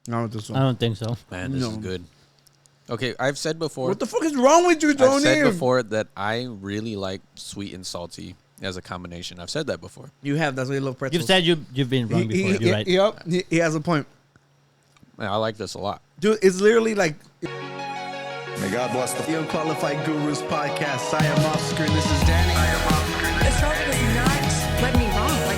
I don't think so. Man, this is good. Okay, I've said before. What the fuck is wrong with you, Tony? I've said before that I really like sweet and salty as a combination. I've said that before. You have. That's why you love pretzels. Oh. You've said you've been wrong before. You're right. Yep. He has a point. Man, I like this a lot. Dude, it's literally like... May God bless the Unqualified Gurus podcast. I am Oscar, and this is Danny. I am Oscar. This song does not let me wrong. Like,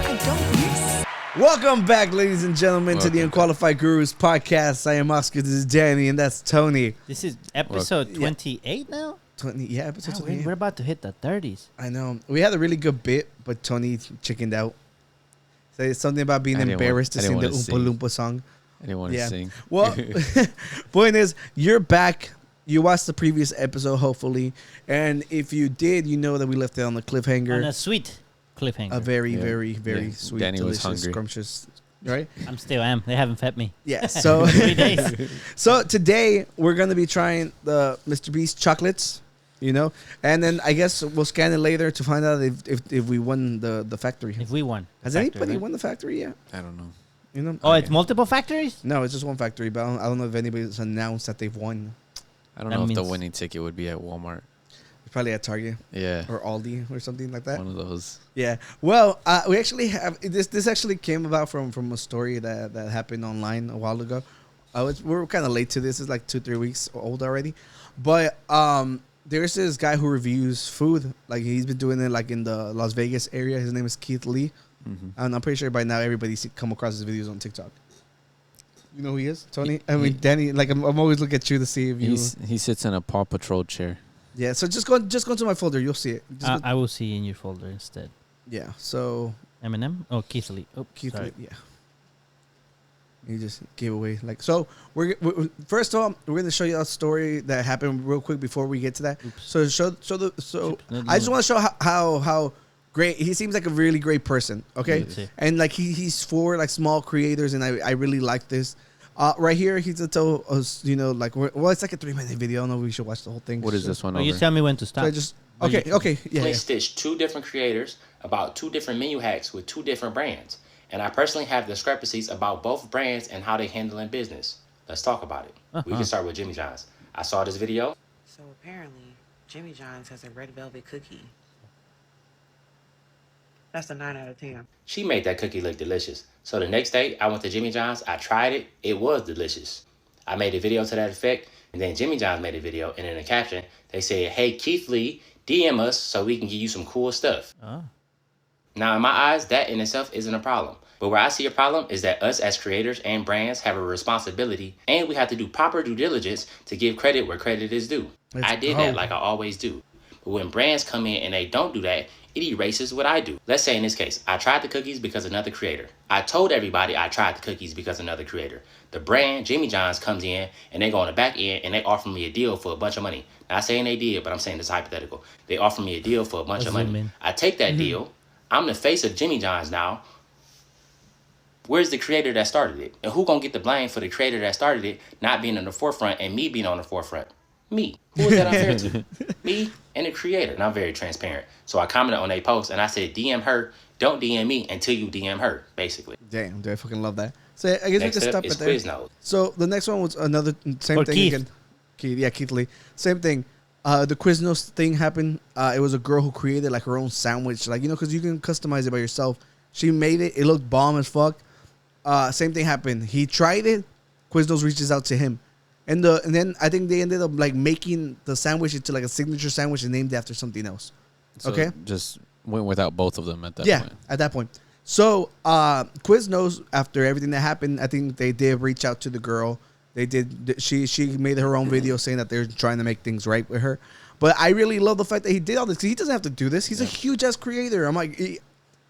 I don't miss. Welcome back, ladies and gentlemen, to the Unqualified Gurus podcast. I am Oscar, this is Danny, and that's Tony. This is episode 28 now? Episode 28. We're about to hit the 30s. I know. We had a really good bit, but Tony chickened out. So it's something about being embarrassed to sing the Oompa Loompa song. I didn't want to sing. Well, point is, you're back. You watched the previous episode, hopefully. And if you did, you know that we left it on the cliffhanger. On a sweet cliffhanger. A very, very sweet, Danny delicious, was hungry. scrumptious. Right? I'm still am. They haven't fed me. Yeah. So 3 days. So today, we're going to be trying the Mr. Beast chocolates, you know. And then I guess we'll scan it later to find out if we won the factory. If we won. Has anybody won the factory yet? I don't know. You know? Oh, it's multiple factories? No, it's just one factory, but I don't know if anybody's announced that they've won. I don't know if the winning ticket would be at Walmart. It's probably at Target. Yeah. Or Aldi or something like that. One of those. Yeah. Well, we actually have this actually came about from a story that happened online a while ago. We're kind of late to this. It's like 2-3 weeks old already. But there's this guy who reviews food. Like he's been doing it like in the Las Vegas area. His name is Keith Lee. Mm-hmm. And I'm pretty sure by now everybody's come across his videos on TikTok. You know who he is, Tony? I mean, Danny. Like I'm always looking at you to see if you. He sits in a Paw Patrol chair. Yeah. So just go to my folder. You'll see it. I will see in your folder instead. Yeah. So. M&M? Oh, Keith Lee. Oh, Keith sorry. Lee. Yeah. You just gave away like so. We're first of all we're gonna show you a story that happened real quick before we get to that. Oops. So I just want to show how great he seems like a really great person. Okay, and like he's for like small creators, and I really like this. Right here, he's to tell us, you know, like it's like a 3-minute video. I don't know if we should watch the whole thing. What is this one? Oh, you tell me when to stop. So I just okay, yeah. Stitch 2 different creators about 2 different menu hacks with 2 different brands. And I personally have discrepancies about both brands and how they handle in business. Let's talk about it. We can start with Jimmy John's. I saw this video. So apparently, Jimmy John's has a red velvet cookie. That's a 9 out of 10. She made that cookie look delicious. So the next day, I went to Jimmy John's. I tried it. It was delicious. I made a video to that effect. And then Jimmy John's made a video. And in the caption, they said, "Hey, Keith Lee, DM us so we can give you some cool stuff." Oh. Now, in my eyes, that in itself isn't a problem. But where I see a problem is that us as creators and brands have a responsibility, and we have to do proper due diligence to give credit where credit is due. I did that like I always do. But when brands come in and they don't do that, it erases what I do. Let's say in this case, I tried the cookies because another creator. I told everybody I tried the cookies because another creator. The brand, Jimmy John's, comes in and they go on the back end and they offer me a deal for a bunch of money. Not saying they did, but I'm saying this hypothetical. They offer me a deal for a bunch of money. I take that deal. I'm the face of Jimmy John's now. Where's the creator that started it? And who gonna get the blame for the creator that started it not being in the forefront and me being on the forefront? Me. Who is that unfair to? Me and the creator. And I'm very transparent. So I commented on a post and I said, DM her. Don't DM me until you DM her, basically. Damn, do I fucking love that. So I guess we can stop it there. Quiznos. So the next one was another same or thing Keith. again. Keith Lee. Same thing. The Quiznos thing happened. It was a girl who created like her own sandwich, like, you know, because you can customize it by yourself. She made it. It looked bomb as fuck. Same thing happened. He tried it. Quiznos reaches out to him, and then I think they ended up like making the sandwich into like a signature sandwich and named after something else. So okay, just went without both of them at that point. Yeah, at that point. So Quiznos, after everything that happened, I think they did reach out to the girl. They did. She made her own video saying that they're trying to make things right with her. But I really love the fact that he did all this because he doesn't have to do this. He's a huge ass creator. I'm like,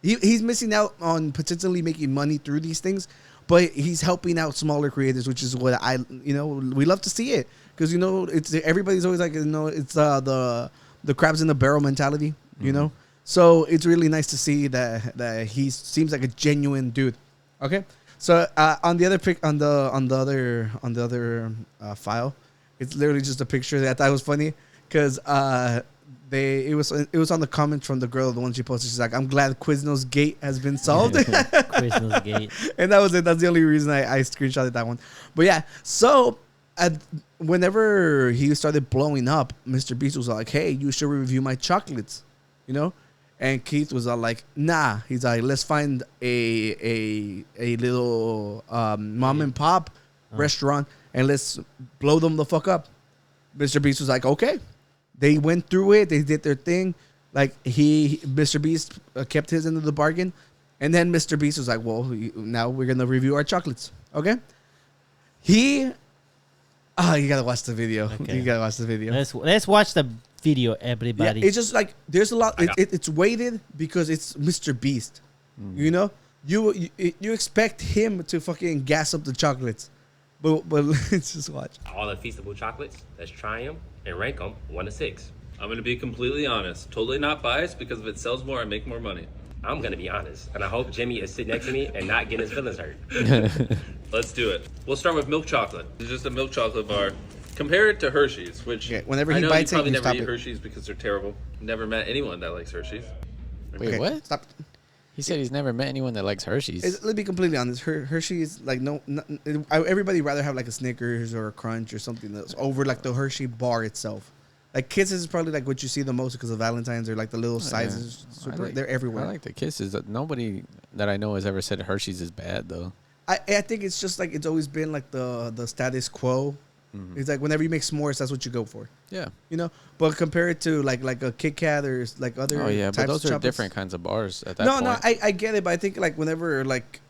he's missing out on potentially making money through these things, but he's helping out smaller creators, which is what we love to see it because it's everybody's always like it's the crabs in the barrel mentality, you know. So it's really nice to see that he seems like a genuine dude. Okay. So on the other file, it's literally just a picture that I thought was funny because it was on the comments from the girl, the one she posted. She's like, "I'm glad Quiznos Gate has been solved." Quiznos Gate. And that was it. That's the only reason I screenshotted that one. But yeah, so whenever he started blowing up, Mr. Beast was like, "Hey, you should review my chocolates," you know. And Keith was all like, "Nah." He's like, "Let's find a little mom and pop restaurant and let's blow them the fuck up." Mr. Beast was like, "Okay." They went through it. They did their thing. Like Mr. Beast kept his end of the bargain, and then Mr. Beast was like, "Well, now we're gonna review our chocolates." Okay. You gotta watch the video. Okay. You gotta watch the video. Let's watch the video, everybody. Yeah, it's just like there's a lot. It's weighted because it's Mr. Beast. You know, you expect him to fucking gas up the chocolates, but let's just watch. All the Feastable chocolates, let's try them and rank them 1 to 6. I'm going to be completely honest. Totally not biased because if it sells more, I make more money. I'm gonna be honest, and I hope Jimmy is sitting next to me and not getting his feelings hurt. Let's do it. We'll start with milk chocolate. It's just a milk chocolate bar. Compare it to Hershey's, which whenever I he know bites you probably it, you never stop eat it. Hershey's because they're terrible. Never met anyone that likes Hershey's. Wait, Okay, what? Stop. He said he's never met anyone that likes Hershey's. Let's be completely honest. Hershey's like everybody rather have like a Snickers or a Crunch or something that's over like the Hershey bar itself. Like Kisses is probably like what you see the most because of Valentine's or like the little sizes. They're everywhere. I like the Kisses. Nobody that I know has ever said Hershey's is bad though. I think it's just like it's always been like the status quo. Mm-hmm. It's like whenever you make s'mores, that's what you go for. Yeah. You know, but compare it to like a Kit Kat or like other. Oh yeah, but types those of are chocolates. different kinds of bars at that No, point. no, I get it, but I think like whenever like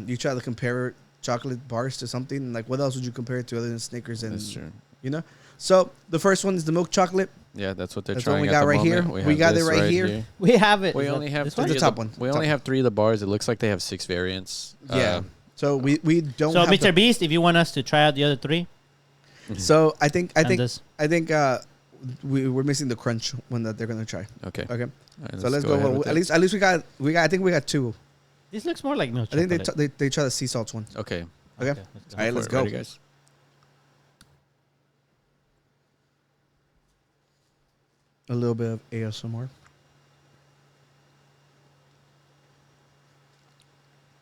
you try to compare chocolate bars to something, like what else would you compare it to other than Snickers and That's true. You know? So the first one is the milk chocolate. Yeah, that's what they're That's trying. what we at got the right moment. here. We got this it right here. We have it. We Is only that have this three one? The of top one. We Top only one. have 3 of the bars. It looks like they have 6 variants. Yeah. So we don't. So, have Mr. Beast, if you want us to try out the other 3, So I think this. we're missing the crunch one that they're gonna try. Okay. Okay. Alright, So let's go. ahead with At it. least we got. I think we got 2. This looks more like milk I think chocolate. they try the sea salts one. Okay. Okay. let's go. All right, let's go. Ready, guys. A little bit of ASMR.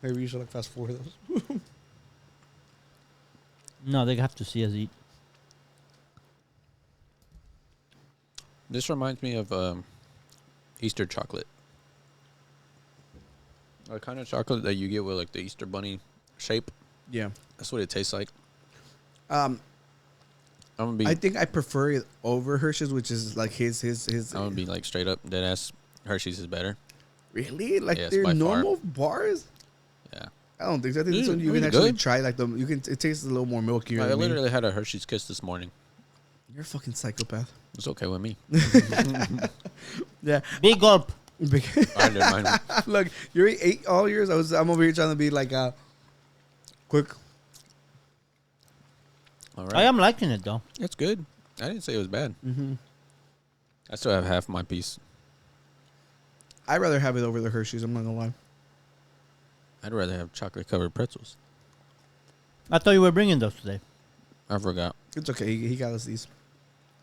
Maybe you should like fast forward those. No, they have to see us eat. This reminds me of Easter chocolate. The kind of chocolate that you get with like the Easter bunny shape. Yeah. That's what it tastes like. I'm gonna be. I think I prefer it over Hershey's, which is like his. I'm gonna be like straight up dead ass. Hershey's is better. Really? Like Yes, they're by far. normal bars? Yeah. I don't think so. I think this one you really can actually good. try. Like it tastes a little more milky. I literally had a Hershey's Kiss this morning. You're a fucking psychopath. It's okay with me. Yeah. Big gulp. Big- I didn't mind. Look, you're 8 all years. I'm over here trying to be like quick. All right. I am liking it though. It's good. I didn't say it was bad. Mm-hmm. I still have half my piece. I'd rather have it over the Hershey's. I'm not gonna lie. I'd rather have chocolate covered pretzels. I thought you were bringing those today. I forgot. It's okay. He got us these.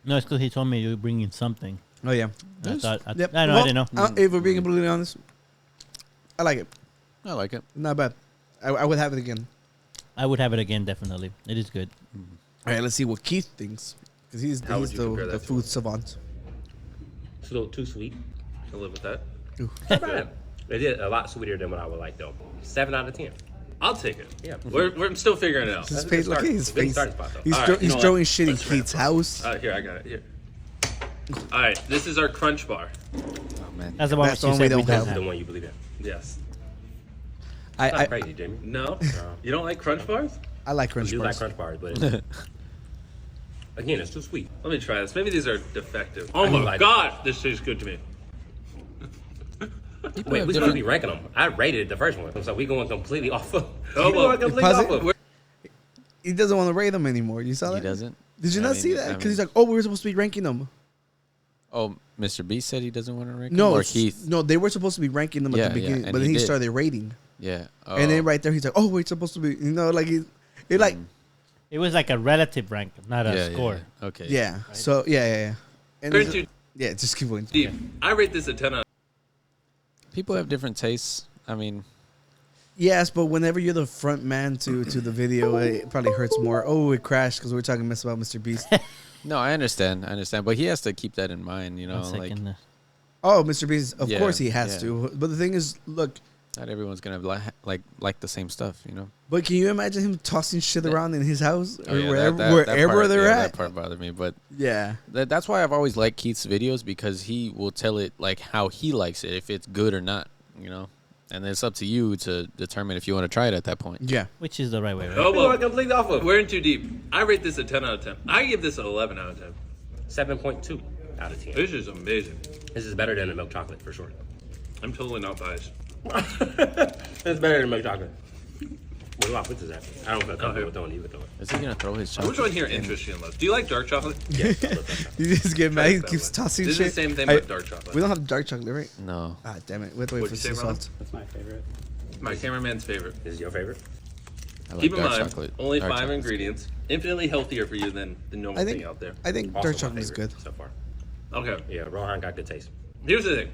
No, it's because he told me you were bringing something. Oh yeah. I thought. Yep. I Well, didn't know. If we're being completely honest, I like it. I like it. Not bad. I would have it again. I would have it again, definitely. It is good. All right, let's see what Keith thinks because he's How would you compare the that to food savant. It's a little too sweet. I'll live with that. Not bad. It is a lot sweeter than what I would like though. 7 out of 10. I'll take it. Yeah. We're still figuring it out. His That's a face, good look at start. his It's a good face. starting spot, though. He's All right, you know what? throwing shit in Let's wrap Keith's up. house. Here, I got it. Here. All right, this is our crunch bar. Oh man. That's the one That's which the you one we said we don't don't That's the have. one you believe in. Yes. It's not I crazy, Jamie. No? You don't like crunch bars? I like crunch You bars. like crunch bars, but again, it's too sweet. Let me try this. Maybe these are defective. Oh I my like god, this tastes good to me. Wait, we're supposed to be ranking them. I rated the first one, so we going completely off of. Oh, we well, going completely pause off it. of. He doesn't want to rate them anymore. You saw that? He doesn't. Did you I not mean, see I that? mean- Because he's like, oh, we were supposed to be ranking them. Oh, Mr. B said he doesn't want to rank No, them? Or Keith? no, they were supposed to be ranking them Yeah, at the yeah, beginning, and but he then he did. started rating, Yeah. and then right there he's like, oh, we're supposed to be, like it like It was like a relative rank, not a yeah, score. Yeah. Okay. yeah. So yeah. And Compared to Yeah, just keep going. Deep. I rate this a 10 out. People have different tastes. I mean, Yes, but whenever you're the front man to the video, it probably hurts more. Oh, it crashed because we're talking mess about Mr. Beast. no, I understand, but he has to keep that in mind, you know, One like second. Oh, Mr. Beast, of Yeah, course he has yeah. to. But the thing is, look, not everyone's gonna like the same stuff, you know. but can you imagine him tossing shit around in his house or Oh, yeah, wherever part, they're That at? part bothered me, but Yeah. that's why I've always liked Keith's videos because he will tell it like how he likes it, if it's good or not, you know. And it's up to you to determine if you want to try it at that point. Yeah. Which is the right way, right? Oh, well, completely off of. we're in too deep. I rate this a 10 out of 10. I give this an 11 out of 10. 7.2 out of 10. This is amazing. This is better than the milk chocolate for sure. I'm totally not biased. It's better than milk chocolate. Where do I put this at? I don't feel comfortable with throwing it. You can throw it. Is he gonna throw his chocolate? Which one here interests you in most? Do you like dark chocolate? Yes, I love that chocolate. You just get mad. He that keeps way. tossing This shit. is the same thing I- with dark chocolate. We don't have dark chocolate, right? No. Ah, damn it. We have to wait What'd for you sea say, Ron? salt. That's my favorite. My cameraman's favorite. This is your favorite? I like Keep in dark mind, chocolate. only Dark 5 chocolate's ingredients. Infinitely healthier for you than the normal I thing think out there. I think Also dark my chocolate is favorite good. so far. Okay. Yeah, Rohan got good taste. Here's the thing.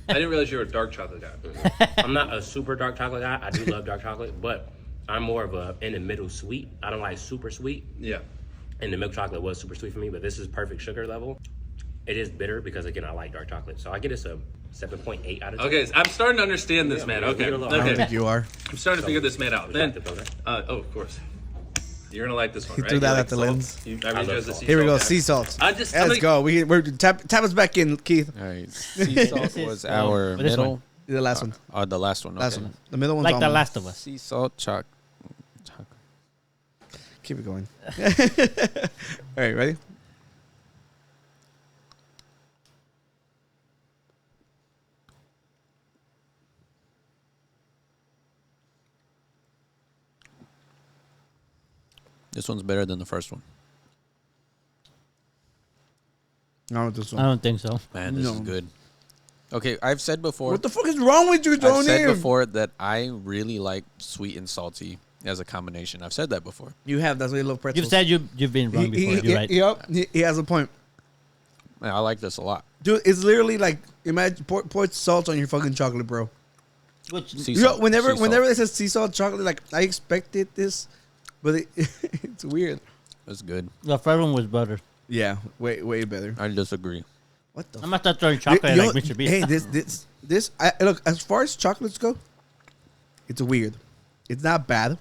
I didn't realize you were a dark chocolate guy. I'm not a super dark chocolate guy. I do love dark chocolate, but I'm more of a in the middle sweet. I don't like super sweet. Yeah. And the milk chocolate was super sweet for me, but this is perfect sugar level. It is bitter because again I like dark chocolate, so I get this a 7.8 out of 10. Okay, so I'm starting to understand this, man. Okay. I don't Okay. think you are. I'm starting to figure this man out. Would you like Then, to throw that? oh, of course. You're gonna like this one, He right? threw You that like at the salt? lens. I I read you love as a salt. sea Here we salt go. guy. Sea salt. I'm Let's go. We're tap us back in, Keith. All right. Sea salt was our this middle. one. The last one. The last one. Last okay. one. The middle one's Like The almond. Last of Us. Sea salt choc. Keep it going. All right, ready? This one's better than the first one. No, this I one. don't think so. Man, this is No. good. Okay, I've said before. What the fuck is wrong with you, I've Tony? said before that I really like sweet and salty as a combination. I've said that before. You have. That's why you love pretzels. You've said you've been wrong before. You're right. Yep. He has a point. Man, I like this a lot. Dude, it's literally like, imagine, pour salt on your fucking chocolate, bro. Which, Sea You know, salt, whenever sea whenever salt. they say sea salt chocolate, like, I expected this, but it's weird. It's good. the first one was butter. Yeah, way better. I disagree. What the I'm gonna start throwing chocolate Yo, like Mr. Beast. Hey, this. Look, as far as chocolates go, it's weird. It's not bad.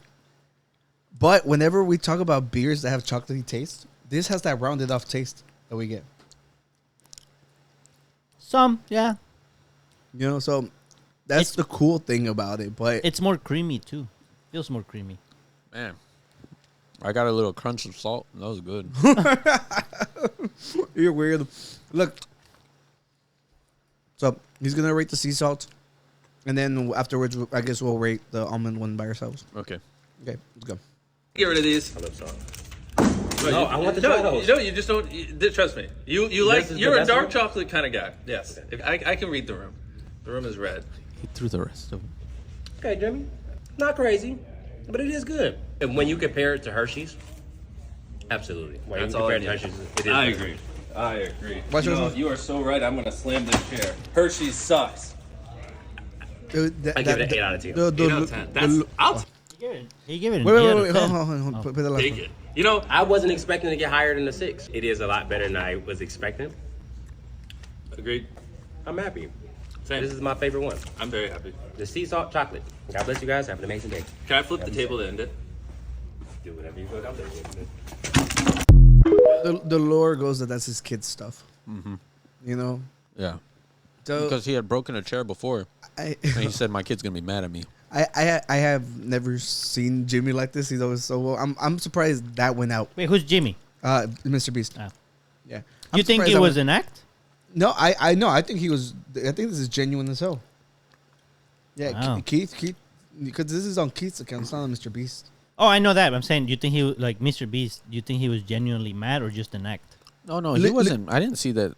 But whenever we talk about beers that have chocolatey taste, this has that rounded off taste that we get. Some, yeah. You know, so that's It's- the cool thing about it. But It's more creamy too. Feels more creamy. Man, I got a little crunch of salt. That was good. you're weird. Look. So he's gonna rate the sea salt, and then afterwards, I guess we'll rate the almond one by ourselves. Okay. Okay, let's go. Get rid of these. I love salt. No, No, I want to try those. You just don't. Trust me. You like. This is the You're a best dark one? chocolate kind of guy. Yes. Okay. If I can read the room. The room is red. He threw the rest of them. Okay, Jimmy. Not crazy, but it is good. And when you compare it to Hershey's, absolutely. When That's you all I compare it to need. Hershey's, it is I better. agree. I agree. What's You yours? know, you are so right. I'm gonna slam this chair. Hershey's sucks. Dude, I give it an 8 out of 10. 8 out of 10. That's out. He gave it an Wait, 8 out of wait, 10. hold on. Oh. Put the last Take one. it. You know, I wasn't expecting to get higher than a 6. It is a lot better than I was expecting. agreed. I'm happy. Same. This is my favorite one. I'm very happy. The sea salt chocolate. God bless you guys. Have an amazing day. Can I flip the table to end it? Do whatever you feel comfortable with. The lore goes that that's his kid's stuff. Mm-hmm. You know, Yeah. so Because he had broken a chair before. I, And he said, my kid's going to be mad at me. I have never seen Jimmy like this. He's always so well. I'm surprised that went out. Wait, who's Jimmy? Mr. Beast. Oh. Yeah. You think it was an act? No, I know. I think he was. I think this is genuine as hell. Yeah, Wow. Keith, because this is on Keith's account. It's not on Mr. Beast. Oh, I know that. I'm saying, do you think he like Mr. Beast? Do you think he was genuinely mad or just an act? No, he wasn't. I didn't see that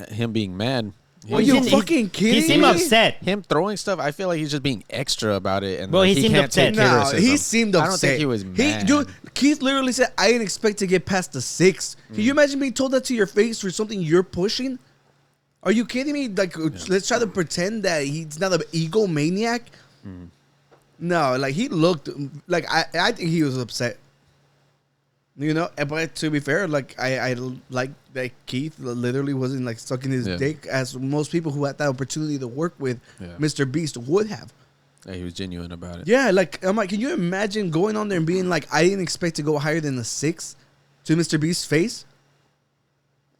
him being mad. Are you He's- fucking kidding He seemed me? upset. Him throwing stuff, I feel like he's just being extra about it. And Well, like, he seemed can't upset. take No, criticism. he seemed upset. I don't think he was mad. Dude, Keith literally said, "I didn't expect to get past the 6." Can you imagine being told that to your face for something you're pushing? Are you kidding me? Like, let's try to pretend that he's not an egomaniac. No, like he looked like I think he was upset. You know, but to be fair, like I like that Keith literally wasn't like sucking his dick as most people who had that opportunity to work with Mr. Beast would have. Yeah, he was genuine about it. Yeah, like I'm like, can you imagine going on there and being like, I didn't expect to go higher than a 6 to Mr. Beast's face?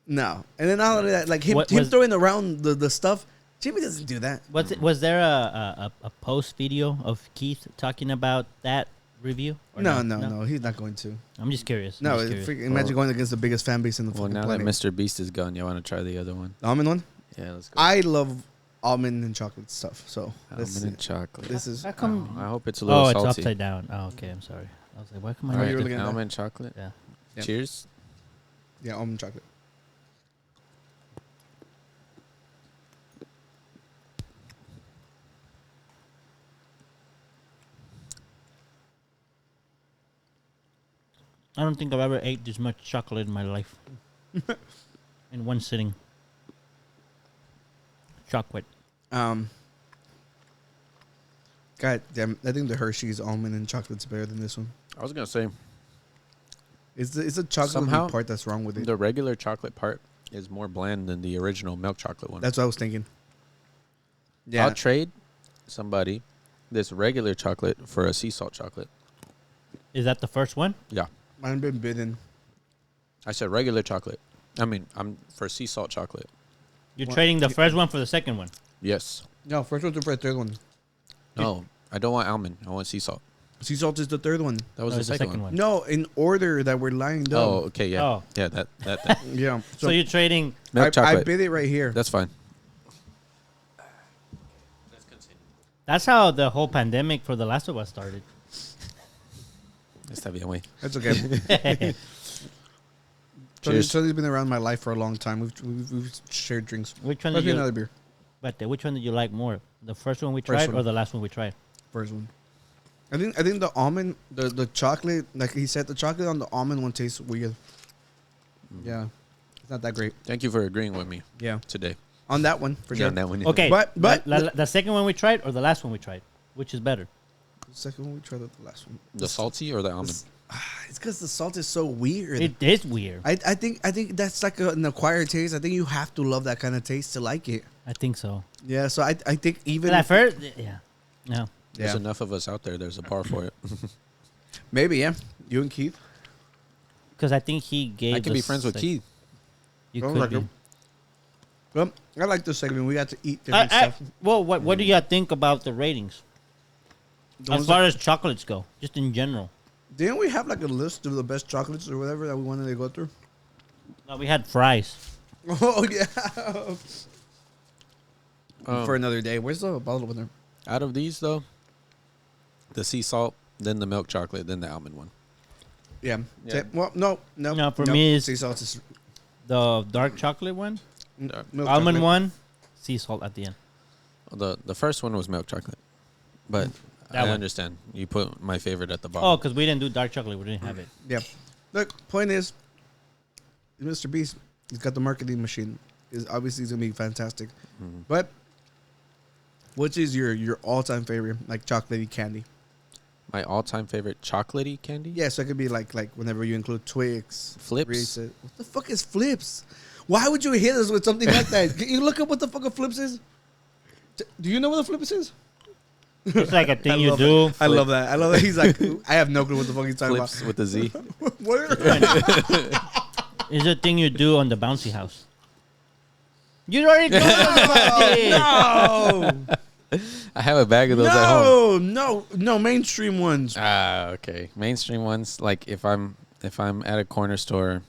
No, and then all of that, like him throwing around the stuff. Jimmy doesn't do that. Was there a post video of Keith talking about that review? No, he's not going to. I'm just curious. Imagine going against the biggest fan base in the fucking now planet. that Mr. Beast is gone, you want to try the other one? The almond one? Yeah, let's go. I love almond and chocolate stuff. So almond and chocolate. This is. How come? I hope it's a little salty. Oh, it's upside down. Oh, okay. I'm sorry. I was like, why come I? All right, you were looking at almond chocolate. Yeah. Cheers. Yeah, almond chocolate. I don't think I've ever ate this much chocolate in my life. In one sitting. Chocolate. God damn! I think the Hershey's almond and chocolate's better than this one. I was gonna say It's the chocolate somehow part that's wrong with it. the regular chocolate part is more bland than the original milk chocolate one. That's what I was thinking. Yeah, I'll trade somebody this regular chocolate for a sea salt chocolate. Is that the first one? Yeah, I've been bitten. I said regular chocolate. I mean, I'm for sea salt chocolate. You're trading the first one for the second one. Yes. No, first one's the third one. No, I don't want almond. I want sea salt. Sea salt is the third one. That was Oh, the it's the second, second one. one. No, in order that we're lined up. Oh, okay, yeah, Oh. yeah, that. Yeah. So you're trading. Milk I chocolate. bit it right here. That's fine. That's how the whole pandemic for The Last of Us started. Está bien, güey. That's okay. Cheers. Sonny's been around my life for a long time. We've shared drinks. Which one Let's did get you? another beer. But which one did you like more? The first one we First tried one. or the last one we tried? First one. I think the almond, the chocolate, like he said, the chocolate on the almond one tastes weird. Yeah, it's not that great. Thank you for agreeing with me Yeah, today. on that one for Yeah, sure. on that one. Okay, But- the second one we tried or the last one we tried? Which is better? The second one we tried the last one. The salty or the almond? It's because the salt is so weird. It is weird. I think that's like an acquired taste. I think you have to love that kind of taste to like it. I think so. Yeah, so I think even But at first, yeah. No. There's yeah, enough of us out there. There's a par for it. maybe you and Keith. Because I think he gave I can be us, friends with like- Keith. You Oh, could like be. him. Well, I like this segment. We got to eat different stuff. Well, what do you think about the ratings? The As ones far as chocolates go, just in general. Didn't we have like a list of the best chocolates or whatever that we wanted to go through? No, we had fries. Oh yeah. Um, For another day. Where's the bottle opener? Out of these, though, the sea salt, then the milk chocolate, then the almond one. Yeah. Yeah. Well, no. No, for me it's- sea salt is The dark chocolate one, milk almond chocolate. one, sea salt at the end. The first one was milk chocolate, but That I one. understand. You put my favorite at the Oh, bottom. because we didn't do dark chocolate. We didn't have it. Yeah. Look, point is, Mr. Beast, he's got the marketing machine. Is obviously he's gonna be fantastic. But which is your all-time favorite, like chocolatey candy? My all-time favorite chocolatey candy? Yeah, so it could be like whenever you include Twix, Flips? Reese's. What the fuck is Flips? Why would you hit us with something like that? Can you look up what the fuck a Flips is? Do you know what a Flips is? It's like a I thing you love do. it. I love that. I love that. He's like, I have no clue what the fuck he's talking Flips with the Z. about. What? It's a thing you do on the bouncy house. You already told us about it. No, I have a bag of those at home. no, mainstream ones. Ah, okay. Mainstream ones, like if I'm at a corner store,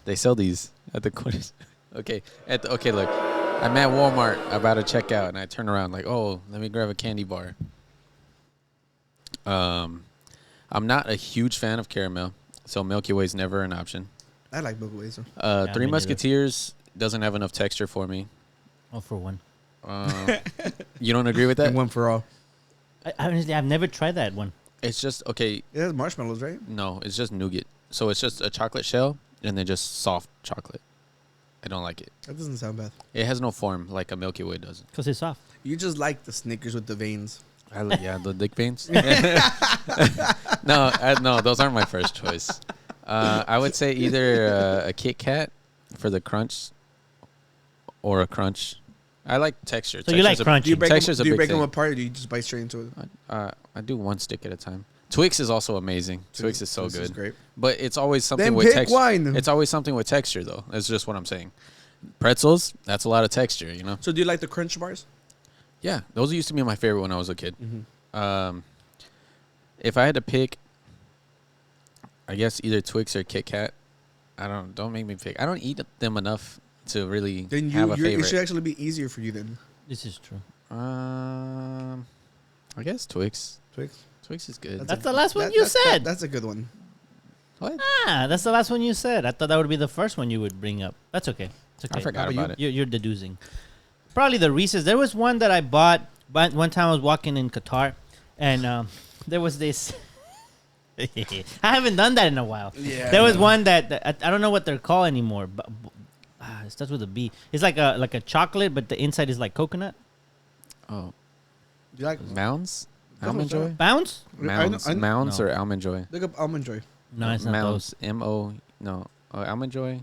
they sell these at the corners. Okay. Okay, look. I'm at Walmart about to check out, and I turn around like, oh, let me grab a candy bar. I'm not a huge fan of caramel, so Milky Way's never an option. I like Milky Way. So. Three me neither. Musketeers doesn't have enough texture for me. Oh, for one. You don't agree with that? And one for all. Honestly, I've never tried that one. It's just okay. It has marshmallows, right? No, it's just nougat. So it's just a chocolate shell and then just soft chocolate. I don't like it. That doesn't sound bad. It has no form like a Milky Way does. Because it's soft. You just like the Snickers with the veins. Yeah, the dick veins. No, those aren't my first choice. I would say either a Kit Kat for the crunch or a crunch. I like texture. So you like crunchy. Do you break, Texture's them, a do you big break them thing. apart or do you just bite straight into it? I do one stick at a time. Twix is also amazing. Twix is so Twix good. is great. But it's always something Then with pick texture. one. It's always something with texture, though. That's just what I'm saying. Pretzels, that's a lot of texture, you know? So do you like the crunch bars? Yeah, those used to be my favorite when I was a kid. Mm-hmm. If I had to pick, I guess either Twix or Kit Kat. Don't make me pick. I don't eat them enough to really Then have a it favorite. should actually be easier for you then. This is true. I guess Twix. Twix is good. That's the last one you said. That's a good one. What? That's the last one you said. I thought that would be the first one you would bring up. That's okay. It's okay. I forgot about it. You're deducing. Probably the Reese's. There was one that I bought one time I was walking in Qatar, and there was this. I haven't done that in a while. Yeah. There was one that I don't know what they're called anymore, but it starts with a B. It's like a chocolate, but the inside is like coconut. Oh, You like Mounds? Go Almond for it. Joy? Bounce? Mounds, I know- Mounds No. or Almond Joy? Look up Almond Joy. No, it's not Mounds. those. No. Almond Joy?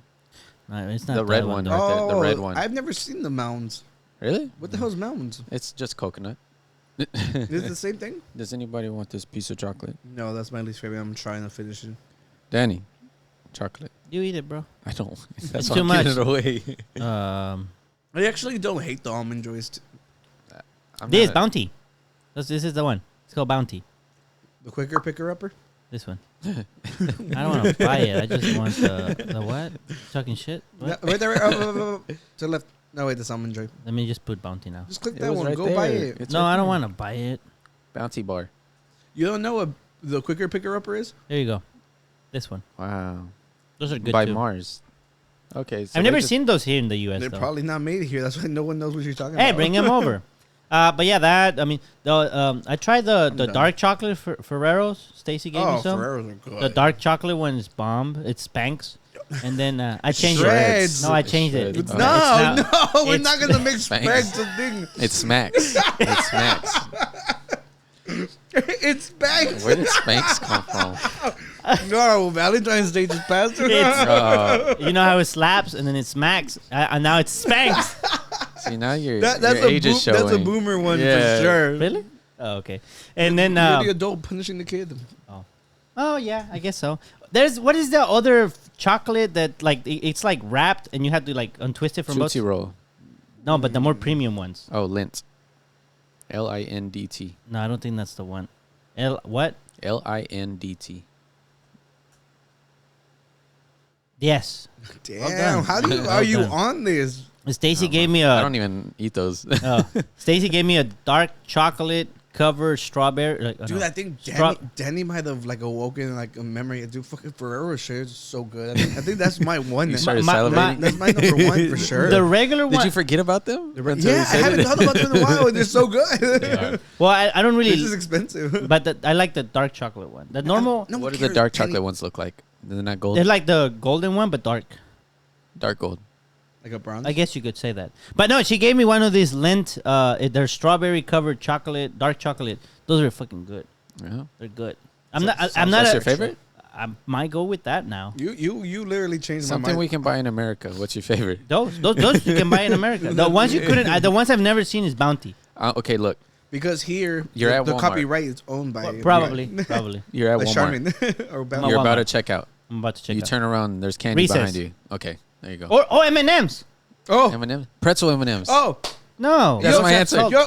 No, it's not The that red one. one. Right there, the red one. I've never seen the mounds. Really? What the hell's mounds? It's just coconut. Is it the same thing? Does anybody want this piece of chocolate? No, that's my least favorite. I'm trying to finish it. Danny, chocolate. You eat it, bro. I don't. It's That's why too I'm much. giving it away. I actually don't hate the Almond Joys. This Bounty. This is the one. It's called Bounty. The quicker picker upper? This one. I don't want to buy it. I just want the what? Talking shit? What? Yeah, right there. To the left. No, wait, that's Almond Joy. Let me just put Bounty now. Just click It that was one. right Go buy there. it. It's No, right I don't there. want to buy it. Bounty bar. You don't know what the quicker picker upper is? There you go. This one. Wow. Those are good By too. Mars. Okay. So I've never they just- seen those here in the U.S. They're though. probably not made here. That's why no one knows what you're talking Hey, about. bring them over. But yeah, that I mean, I tried the done. dark chocolate Ferreros. Stacy gave me some. Ferreros are good. The dark chocolate one is bomb. It's Spanx. And then I changed Shreds. it. No, I changed it. Shreds. It's No, not- no, we're it's- not gonna make Thanks. Spags a thing. It smacks. It smacks. It's Spags. Where did Spanx come from? No, Valentine's Day just passed. It's, you know how it slaps and then it smacks, and now it's Spanx. See, now your That's your age is showing. that's a boomer one Yeah. for sure. Really? Oh, okay. And then You're the adult punishing the kid. oh yeah, I guess so. There's what is the other chocolate that like it's like wrapped and you have to like untwist it from both. Tootsie Roll. No, but the more premium ones. Oh, Lint. Lindt. No, I don't think that's the one. What? Lindt. Yes. Damn, done. how do you Well are you done. on this? Stacy gave me I a don't even eat those. Stacy gave me a dark chocolate covered strawberry. Like, Dude, I think Danny might have like awoken like a memory. Dude, fucking Ferrero shares is so good. I think that's my one. You started My- salivating. That's my number one for sure. the regular one. Did you forget about them? Until yeah, you I said haven't it? thought about them in a while. They're so good. Well, I don't really. This is expensive. But I like the dark chocolate one. The normal. No one What do the cares. dark Danny- chocolate ones look like? They're not gold. They're like the golden one, but dark. Dark gold. Like a bronze? I guess you could say that. But no, she gave me one of these Lindt. They're strawberry covered chocolate, dark chocolate. Those are fucking good. Yeah. They're good. I'm not. That's your favorite? I might go with that now. You literally changed Something my we mind. can buy in America. What's your favorite? Those you can buy in America. The ones you couldn't. The ones I've never seen is Bounty. Okay, look. Because here, You're at the Walmart. copyright is owned by Probably. You're at like Walmart. Charmin or Bell. You're about Walmart. to check out. I'm about to check. You out. turn around. There's candy Reese's. behind you. Okay, there you go. Or M&Ms. Oh, M&M. Pretzel M&Ms. oh, No. That's Yo, my answer. yo,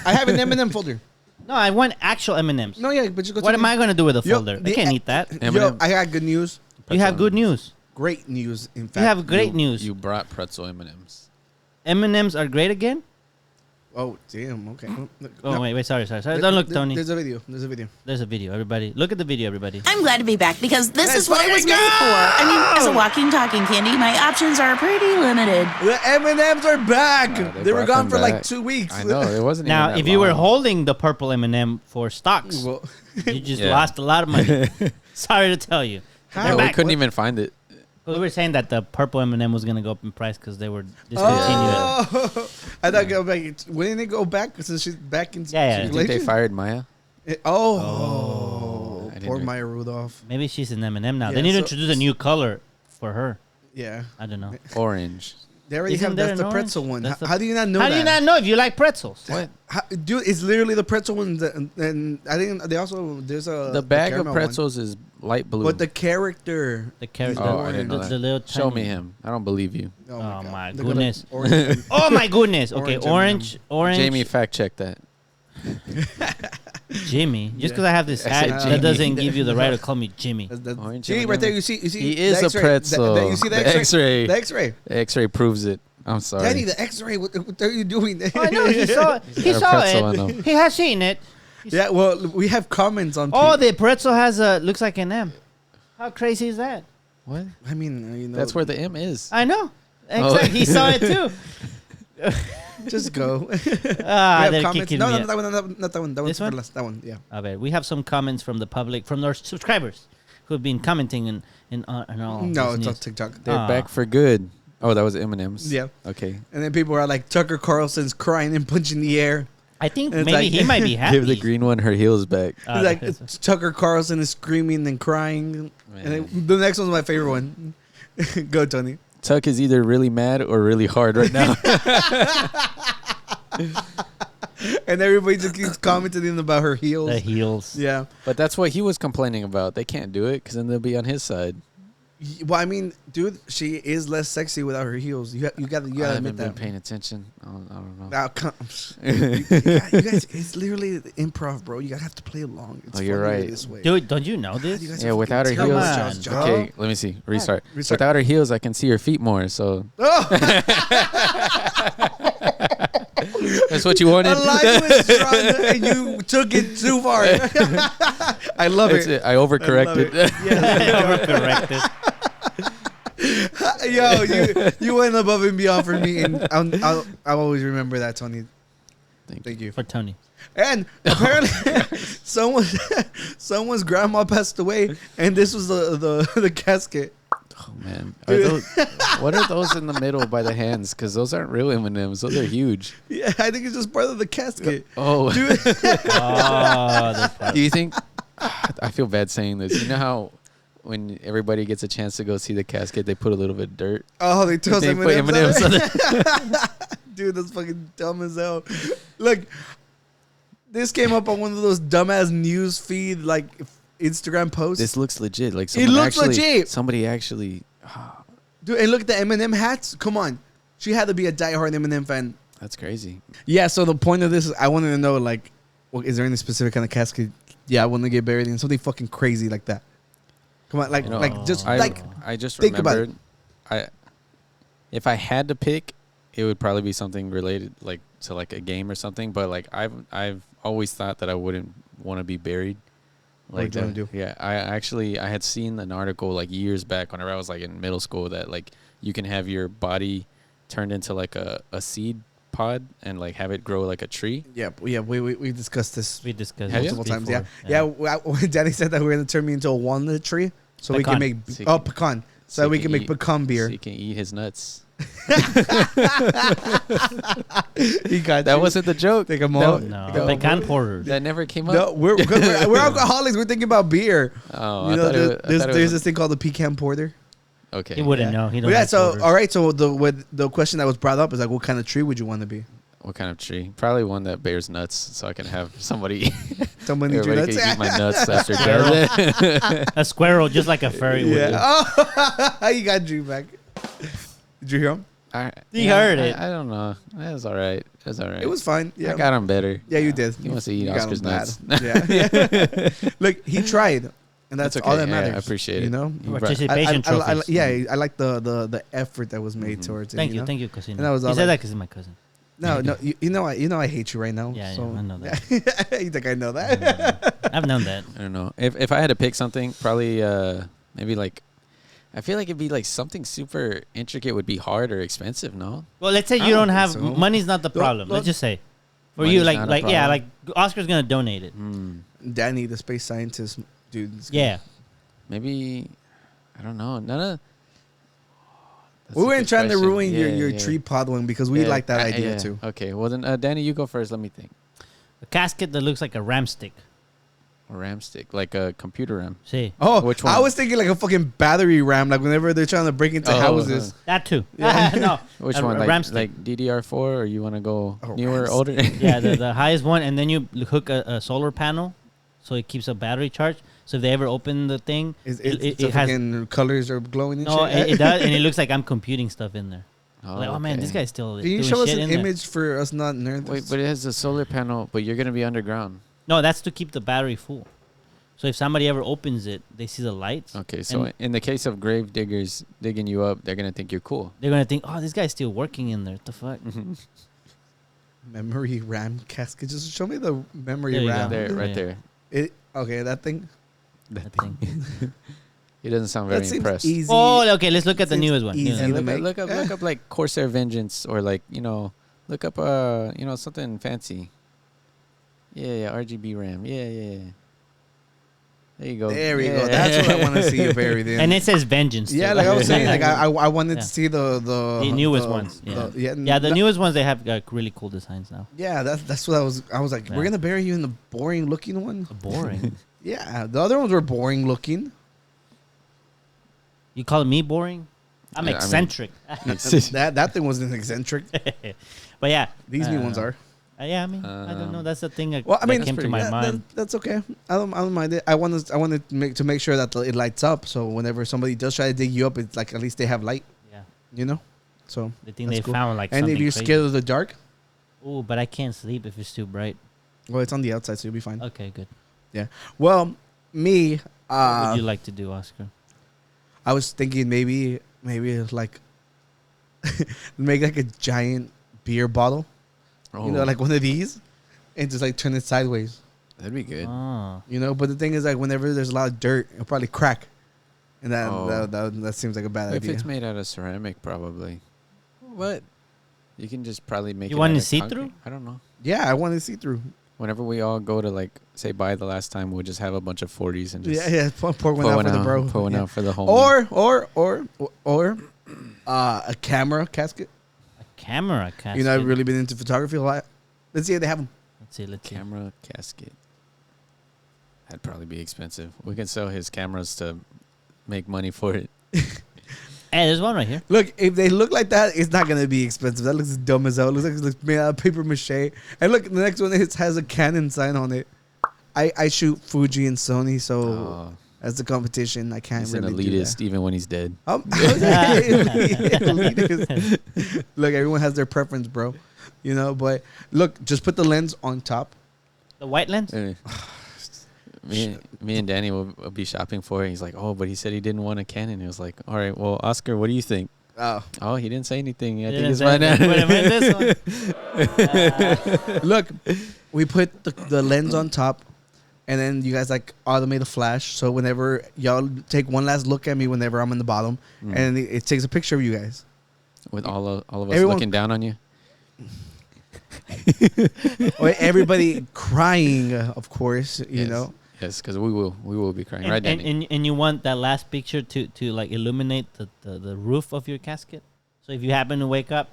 I have an M&M folder. No, I want actual M&Ms. No, yeah, but you go. What am I gonna do with a Yo, folder? I the- can't eat that. Yo, M&M. I got good news. You have good news. Great news. In fact, You have great news. You brought pretzel M&Ms. M&Ms are great again. Oh, damn. Okay. Oh wait, sorry. Don't look, Tony. There's a video. There's a video. Everybody, look at the video. Everybody. I'm glad to be back because this Let's is what I was fucking made go! for. I mean, as a walking, talking candy, my options are pretty limited. The M&Ms are back. They They were brought gone them for like back. 2 weeks. I know. It wasn't Now, even that if you were long. holding the purple M&M for stocks, Well, you just Yeah. lost a lot of money. Sorry to tell you. how? Yeah, we back. couldn't even find it. Well, we were saying that the purple M&M was gonna go up in price because they were discontinued. Oh, I thought go back. When did it go back? Since she's back in. Yeah. Do you think they fired Maya? Poor Maya Rudolph. Maybe she's an M&M now. Yeah, They need to so- introduce a new color for her. Yeah. I don't know. Orange. They already Isn't have there that's an the pretzel one. orange? How do you not know How that? do you not know if you like pretzels? What? Dude, it's literally the pretzel one. And I think they also there's a The bag of caramel pretzels is light blue. one. But the character. The character. Oh, I didn't know the that. little Show tiny- me him. I don't believe you. Oh God. my Look at goodness. the orange. Oh my goodness. Okay, Orange orange. Jamie, fact check that. Jimmy. Just because I have this I hat, said that Jamie. doesn't give you the right to call me Jimmy. Orange See M&M. right there. You see. He is the a X-ray. pretzel. You see the The X-ray. X-ray. The X-ray. The X-ray proves it. I'm sorry. Danny, the X-ray. What are you doing? I know he saw it. He got a saw pretzel in it. him. He has seen it. Yeah. Well, we have comments on. Oh, the pretzel has a looks like an M. How crazy is that? What? I mean, you know. That's where the M is. I know. Exactly. He saw it too. Just go. Ah, We have they're comments. kicking No, me not out. that one. Not that one. That one's This one? for last. That one. Yeah. I bet we have some comments from the public, from our subscribers, who have been commenting in all. No, this it's on news. TikTok. They're Ah. back for good. Oh, that was M&M's. Yeah. Okay. And then people are like, Tucker Carlson's crying and punching the air. I think And it's maybe like- he might be happy. Give the green one her heels back. Ah, Like that's- Tucker Carlson is screaming and crying. Man. And then the next one's my favorite one. Go, Tony. Tuck is either really mad or really hard right now. And everybody just keeps commenting about her heels. the heels. Yeah. But that's what he was complaining about. They can't do it because then they'll be on his side. Well, I mean, dude, she is less sexy without her heels. You gotta I admit haven't been that. paying attention. I don't know. Now, you guys, it's literally improv, bro. You gotta have to play along. It's Oh, you're funnier right. This way. Dude, don't you know You this? guys Yeah, are without her fucking heels. terrible on, at bro. Okay, let me see. Restart. Restart. Without her heels, I can see her feet more. So Oh, that's what you wanted. a line was drawn and you took it too far. I love That's it. it. I overcorrected. Overcorrected. Yo, you went above and beyond for me, and I'll always remember that, Tony. Thank you. For Tony. And apparently, someone's grandma passed away, and this was the casket. Oh man, are those, what are those in the middle by the hands? Because those aren't real M&Ms. Those are huge. Yeah, I think it's just part of the casket. Oh, Dude. Oh, that's do you think? I feel bad saying this. You know how when everybody gets a chance to go see the casket, they put a little bit of dirt. Oh, they toss They M&Ms put M&Ms on on it. Dude, that's fucking dumb as hell. Look, this came up on one of those dumbass news feed like Instagram posts. This looks legit. Like It looks actually, legit. Somebody actually. Dude, and look at the M&M hats. Come on, she had to be a diehard M&M fan. That's crazy. Yeah. So the point of this is, I wanted to know, like, well, is there any specific kind of casket? Yeah, I want to get buried in something fucking crazy like that. Come on, like, You know, just I just think about remembered. If I had to pick, it would probably be something related, like to like a game or something. But like I've always thought that I wouldn't want to be buried. What would you wanna do? Yeah, I had seen an article like years back whenever I was like in middle school that like you can have your body turned into like a seed pod and like have it grow like a tree. Yeah, we discussed this We discussed Have this you? multiple times. before. Yeah. When Daddy said that we were gonna turn me into a walnut tree, so we can Pecan. make So you can- pecan, so you we can can make eat- pecan beer. So you can eat his nuts. He got That you. wasn't the joke. Take 'em That- all. No, No, pecan porters. That never came up. No, we're alcoholics. We're thinking about beer. Oh, You I know, thought it was- I thought it there's was- this thing called the pecan porter. Okay. He wouldn't know. He don't Yeah. like So porters. all right. So the question that was brought up is like, what kind of tree would you want to be? What kind of tree? Probably one that bears nuts, so I can have somebody. Someone eat your everybody nuts. can eat my nuts after death. A squirrel, just like a furry would do. Yeah. Oh, you got Drew back. Did you hear him? He heard it. I don't know. It was all right. It was all right. It was fine. Yeah. I got him better. Yeah, you did. He wants to eat You got Oscar's him bad. nuts. Yeah. Look, he tried, and that's okay. all that Yeah, matters. I appreciate it. You know, You brought- Participation trophies. I like the effort that was made towards it. Thank you. you, thank you, cousin. And that was He all said I- that because he's my cousin. No, you know I hate you right now. Yeah, so I know that. you think I know that? I've known that. I don't know. If I had to pick something, probably maybe like. I feel like it'd be like something super intricate would be hard or expensive. No. Well, let's say I you don't don't have think so. money's not the problem. Look, Let's just say for money's you, not a like yeah, like problem. Oscar's gonna donate it. Danny, the space scientist, dude. Yeah, Maybe. I don't know. That's We a weren't good trying to question. ruin your Yeah. tree pod one because we like that idea yeah. too. Okay, well then, Danny, you go first. Let me think. A casket that looks like a ram stick. A RAM stick, like a computer RAM. See. Oh, Which one? I was thinking like a fucking battery RAM, like whenever they're trying to break into houses. That too. Yeah. No. Which a one? RAM stick. Like DDR4, or you want to go Oh, newer, RAM older? Yeah, the highest one, and then you hook a solar panel, so it keeps a battery charged. So if they ever open the thing, It has fucking colors are glowing and no, shit. it does, and it looks like I'm computing stuff in there. Like, oh man, okay. this guy's still. Can you doing show us shit an in there. image for us not nerds? Wait, but it has a solar panel, but you're gonna be underground. No, that's to keep the battery full. So if somebody ever opens it, they see the lights. Okay, so and in the case of grave diggers digging you up, they're gonna think you're cool. they're gonna think, oh, this guy's still working in there. What the fuck? Memory RAM casket. Just show me the memory There you RAM. go. There, right Yeah. there. Okay, that thing. That thing. He doesn't sound That very seems impressed. easy. Oh, okay. Let's look at the Seems newest one. easy. Newest to one. Look, make. look up like Corsair Vengeance, or like, look up something fancy. Yeah, RGB RAM. Yeah. There you go. There we go. That's what I want to see you buried in. And it says vengeance. Yeah, too. like I was saying, like I wanted Yeah. to see the newest ones. Yeah, the newest ones, they have really cool designs now. Yeah, that's what I was like, Yeah. we're gonna bury you in the boring looking one. Boring. Yeah, the other ones were boring looking. You call me boring? I'm Yeah, I mean- eccentric. that thing wasn't eccentric. But yeah, These new ones are. Yeah, I mean, I don't know. That's the thing that, Well, I mean, that came to my mind. that's okay. I don't mind it. I wanted to make sure that it lights up. So whenever somebody does try to dig you up, it's like at least they have light. Yeah, You know. So they think that's they cool. found like And something if you're crazy. scared of the dark, Oh, but I can't sleep if it's too bright. well, it's on the outside, so you'll be fine. Okay, good. Yeah. Well, me. What would you like to do, Oscar? I was thinking maybe it's like make like a giant beer bottle. Oh, You know, like one of these, and just like turn it sideways. that'd be good. Oh, You know, but the thing is, like, whenever there's a lot of dirt, it'll probably crack, and Oh. that seems like a bad If idea. it's made out of ceramic, probably. What? You can just probably make You it want out it of see-through? concrete. I don't know. Yeah, I want to see through. Whenever we all go to, like, say bye the last time, we'll just have a bunch of 40s and just Yeah, pour one out for the bro. Pour one Yeah. out for the homie. Or a camera casket. a camera casket. You know, I've really been into photography a lot. Let's see if they have them. Let's see. Camera casket. That'd probably be expensive. We can sell his cameras to make money for it. Hey, there's one right here. Look, if they look like that, it's not gonna be expensive. That looks dumb as hell. It looks like it's made out of paper mache. And look, the next one has a Canon sign on it. I shoot Fuji and Sony, so Oh, as the competition, I can't he's an really do that. elitist even when he's dead. Elitist. Look, everyone has their preference, bro. You know, but look, just put the lens on top. The white lens. Eh. Me and Danny will be shopping for it. He's like, oh, but he said he didn't want a Canon. He was like, all right, well, Oscar, what do you think? Oh, he didn't say anything. I think it's mine. Look, we put the lens on top, and then you guys like automate a flash. So whenever y'all take one last look at me, whenever I'm in the bottom, and it takes a picture of you guys. With all of us Everyone- looking down on you. Or everybody crying, of course, you Yes. know. Yes, because we will be crying, right, And, Danny? and you want that last picture to like illuminate the roof of your casket. So if you happen to wake up,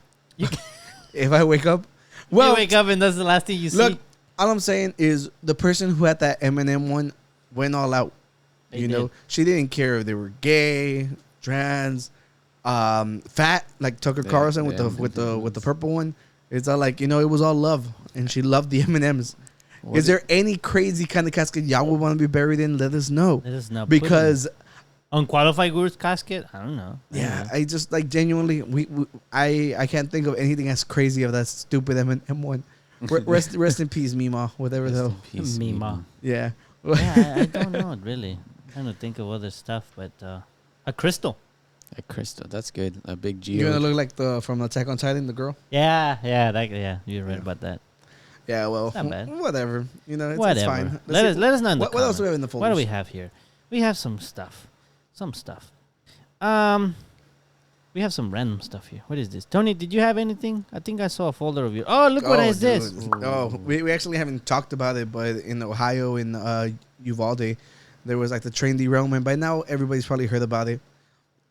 If I wake up, you wake up and that's the last thing you look, see. all I'm saying is the person who had that M&M one went all out. They You know, did. she didn't care if they were gay, trans, fat, like Tucker Yeah, Carlson yeah, with the purple one. It's all like, you know, it was all love, and she loved the M&Ms. Is there any crazy kind of casket y'all would want to be buried in? Let us know. Let us know. Because Unqualified Guru's casket? I don't know. yeah, I just like genuinely I can't think of anything as crazy of that stupid M&M one. Rest in peace, Mima. Whatever though. Peace, Mima. Yeah. Yeah, I don't know really. I'm trying to think of other stuff, but a crystal. A crystal, that's good. A big You're geode. gonna look like the from Attack on Titan, the girl. Yeah, you read about that. Yeah, well, Not bad. whatever. You know, it's Whatever. fine. Let us know in the what else do we have in the comments. What do folders? we have here? We have some stuff. We have some random stuff here. What is this? Tony, did you have anything? I think I saw a folder of you. Oh, look what is this? dude. Oh, we actually haven't talked about it, but in Ohio, in Uvalde, there was like the train derailment. By now, everybody's probably heard about it.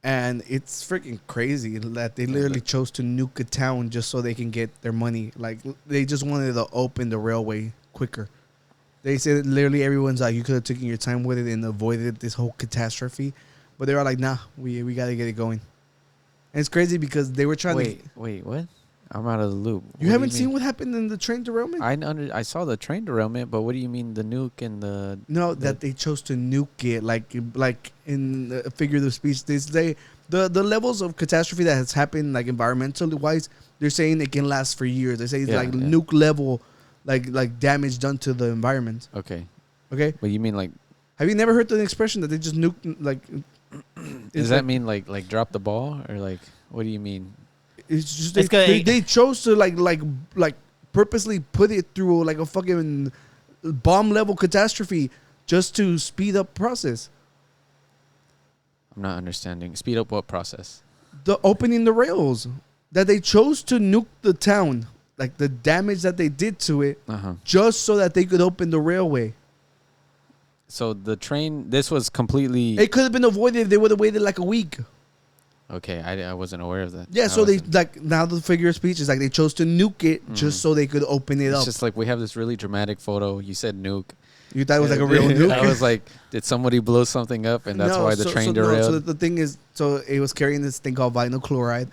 And it's freaking crazy that they literally chose to nuke a town just so they can get their money. Like, they just wanted to open the railway quicker. They said literally everyone's like, you could have taken your time with it and avoided this whole catastrophe. But they were like, nah, we got to get it going. And it's crazy because they were trying to... Wait, what? I'm out of the loop. You haven't seen what happened in the train derailment? I saw the train derailment, but what do you mean the nuke and the... No, that they chose to nuke it, like in the figurative speech. They say the levels of catastrophe that has happened, like environmentally wise, they're saying it can last for years. They say it's nuke level, like damage done to the environment. Okay. But you mean like... Have you never heard the expression that they just nuked, like... Does that mean like drop the ball, or like what do you mean? It's just they chose to like purposely put it through like a fucking bomb level catastrophe just to speed up process. I'm not understanding. Speed up what process? The opening the rails. That they chose to nuke the town, like the damage that they did to it, just so that they could open the railway. So the train, this was completely... It could have been avoided if they would have waited like a week. Okay, I wasn't aware of that. Yeah, so they, like, now the figure of speech is like they chose to nuke it just so they could open it up. It's just like we have this really dramatic photo. You said nuke. You thought it was like a real nuke? I was like, did somebody blow something up and that's why the train derailed? So the thing is, so it was carrying this thing called vinyl chloride,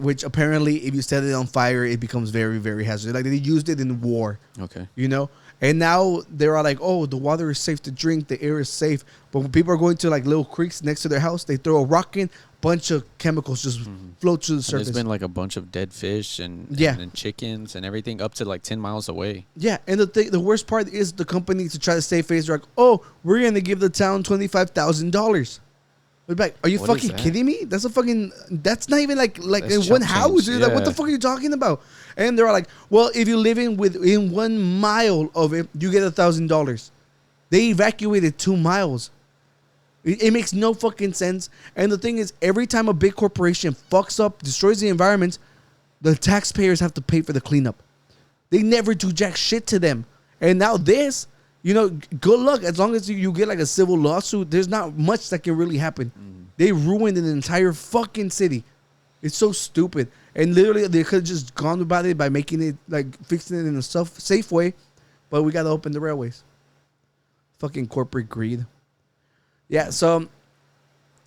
which apparently if you set it on fire, it becomes very, very hazardous. Like they used it in war. Okay. You know? And now they're all like, oh, the water is safe to drink. The air is safe. But when people are going to like little creeks next to their house, they throw a rock in, bunch of chemicals just float to the surface. There's been like a bunch of dead fish and chickens and everything up to like 10 miles away. Yeah, and the worst part is the company to try to save face. They're like, oh, we're going to give the town $25,000. Like, are you fucking kidding me? That's that's not even like in one house. Yeah. Like, what the fuck are you talking about? And they're like, well, if you live within 1 mile of it, you get $1,000. They evacuated 2 miles. It makes no fucking sense. And the thing is, every time a big corporation fucks up, destroys the environment, the taxpayers have to pay for the cleanup. They never do jack shit to them. And now this, you know, good luck. As long as you get like a civil lawsuit, there's not much that can really happen. They ruined an entire fucking city. It's so stupid. And literally, they could have just gone about it by making it, like, fixing it in a safe way. But we got to open the railways. Fucking corporate greed. Yeah, so...